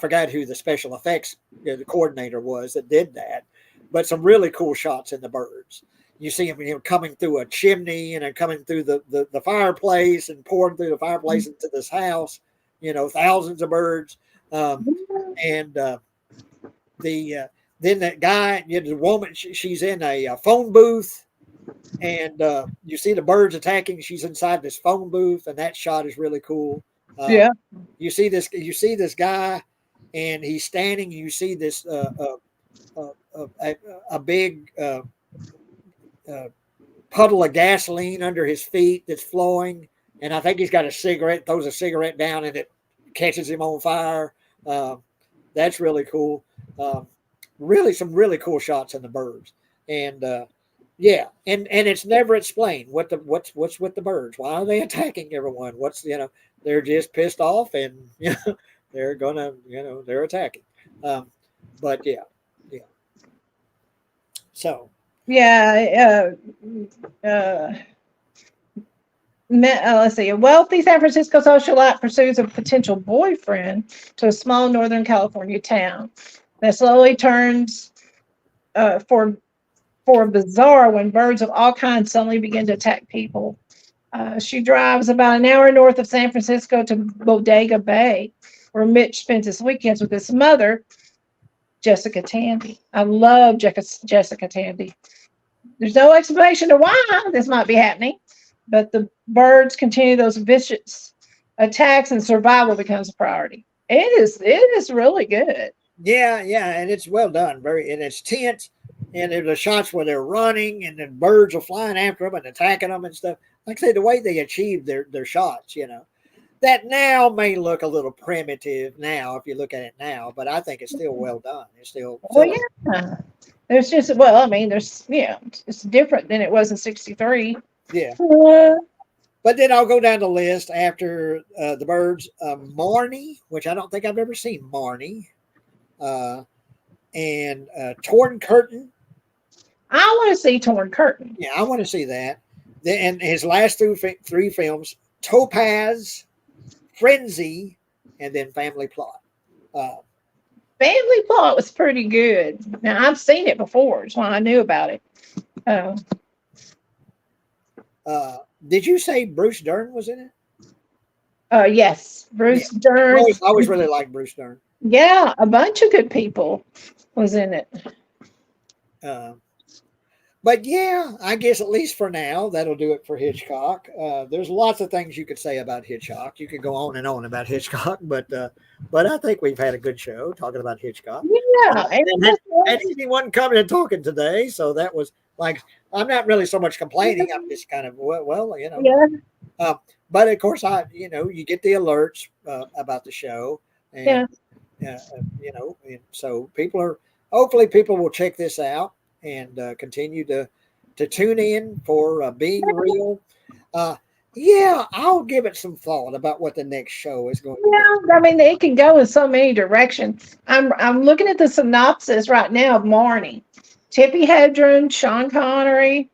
forgot who the special effects the coordinator was that did that, but some really cool shots in the birds. You see him, coming through a chimney and then coming through the fireplace and pouring through the fireplace into this house. Thousands of birds, and then that guy, the woman, she's in a phone booth, and you see the birds attacking. She's inside this phone booth, and that shot is really cool. Yeah. You see this guy, and he's standing. You see this a big puddle of gasoline under his feet that's flowing, and I think he's got a cigarette. Throws a cigarette down, and it catches him on fire. That's really cool. Really, some really cool shots in the birds, and and it's never explained what's with the birds. Why are they attacking everyone? They're just pissed off, and they're gonna, they're attacking. But yeah. So. Yeah. Let's see. A wealthy San Francisco socialite pursues a potential boyfriend to a small Northern California town that slowly turns for for a bazaar when birds of all kinds suddenly begin to attack people. She drives about an hour north of San Francisco to Bodega Bay, where Mitch spends his weekends with his mother, Jessica Tandy. I love Jessica Tandy. There's no explanation to why this might be happening, but the birds continue those vicious attacks and survival becomes a priority. It is really good. Yeah, and it's well done. And it's tense. And there's the shots where they're running, and then birds are flying after them and attacking them and stuff. Like I say, the way they achieve their shots, that now may look a little primitive now if you look at it now, but I think it's still well done. It's still Well, yeah. There's just it's different than it was in '63. yeah. Uh, But then I'll go down the list after the birds. Marnie, which I don't think I've ever seen Marnie, and Torn Curtain. I want to see Torn Curtain. Yeah, I want to see that. And his last three films: Topaz, Frenzy, and then Family Plot. Family Plot was pretty good. Now I've seen it before. That's why I knew about it. Did you say Bruce Dern was in it? Yes, Bruce Dern. I always really liked Bruce Dern. Yeah, a bunch of good people was in it. But yeah, I guess at least for now, that'll do it for Hitchcock. There's lots of things you could say about Hitchcock. You could go on and on about Hitchcock, but I think we've had a good show talking about Hitchcock. Yeah, and anyone coming and talking today, so that was like, I'm not really so much complaining. I'm just kind of Yeah. But of course, you get the alerts about the show, and and so hopefully people will check this out and continue to tune in for Being Real. I'll give it some thought about what the next show is going to be. Yeah, I mean, it can go in so many directions. I'm looking at the synopsis right now of Marnie, Tippi Hedren, Sean Connery.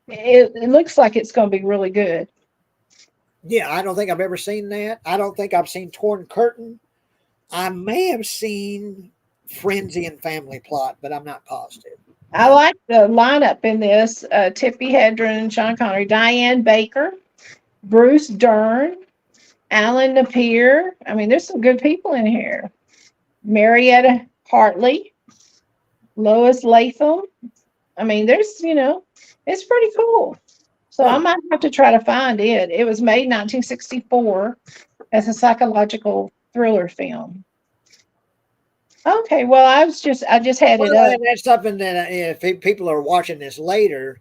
It looks like it's going to be really good. Yeah, I don't think I've ever seen that. I don't think I've seen Torn Curtain. I may have seen Frenzy and Family Plot, but I'm not positive. I like the lineup in this: Tippi Hedren, Sean Connery, Diane Baker, Bruce Dern, Alan Napier. I mean, there's some good people in here. Marietta Hartley, Lois Latham. I mean, it's pretty cool. So I might have to try to find it. It was made in 1964 as a psychological thriller film. Okay, well, I just had it up. And that's something that if people are watching this later,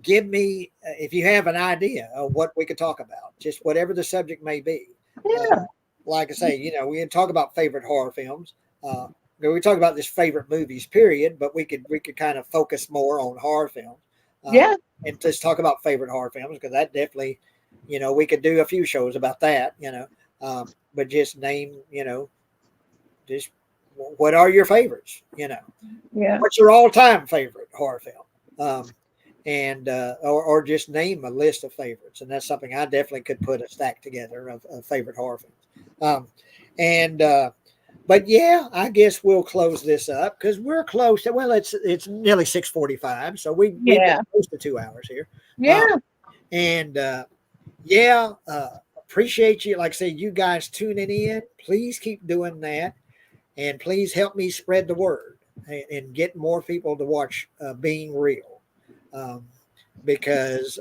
give me, if you have an idea of what we could talk about, just whatever the subject may be. Yeah. Like I say, we can talk about favorite horror films. We talk about this favorite movies, period, but we could kind of focus more on horror films. And just talk about favorite horror films, because that definitely, we could do a few shows about that, but just name, just what are your favorites, what's your all-time favorite horror film, or just name a list of favorites. And that's something I definitely could put a stack together of favorite horror films. But yeah, I guess we'll close this up because we're close to, well, it's nearly 6:45, so we've got close to 2 hours here. Appreciate you, like I say, you guys tuning in. Please keep doing that, and please help me spread the word and get more people to watch Being Real, because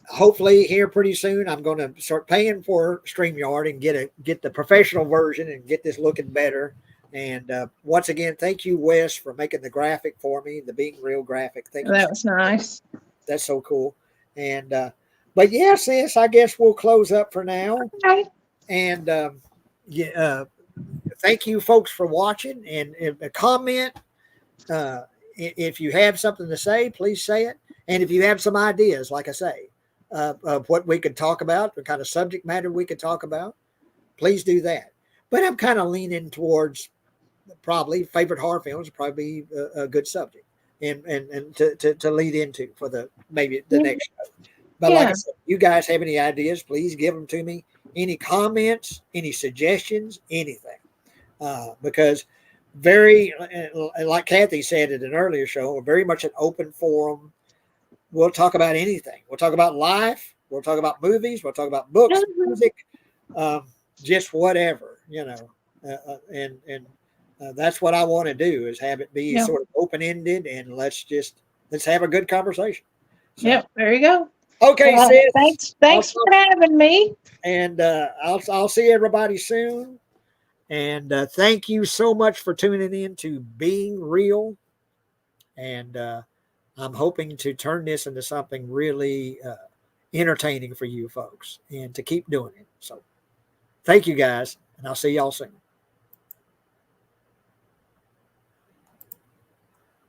hopefully here pretty soon I'm going to start paying for StreamYard and get the professional version and get this looking better. And once again, thank you, Wes, for making the graphic for me, the Being Real graphic. Thank you. That was nice. That's so cool. And but yeah, sis, I guess we'll close up for now. Okay. And thank you, folks, for watching. And a comment, if you have something to say, please say it. And if you have some ideas, like I say, of what we could talk about, the kind of subject matter we could talk about, please do that. But I'm kind of leaning towards probably favorite horror films, probably be a good subject and to lead into for maybe the next show. But like I said, you guys have any ideas, please give them to me. Any comments, any suggestions, anything. Because very, like Kathy said in an earlier show, very much an open forum. We'll talk about anything. We'll talk about life. We'll talk about movies. We'll talk about books, music, just whatever, and that's what I want to do, is have it be Yeah. sort of open ended, and let's have a good conversation. So, Yep, there you go. okay, sis. Thanks for having me. And I'll see everybody soon. And thank you so much for tuning in to Being Real. And I'm hoping to turn this into something really entertaining for you folks, and to keep doing it. So thank you guys, and I'll see y'all soon.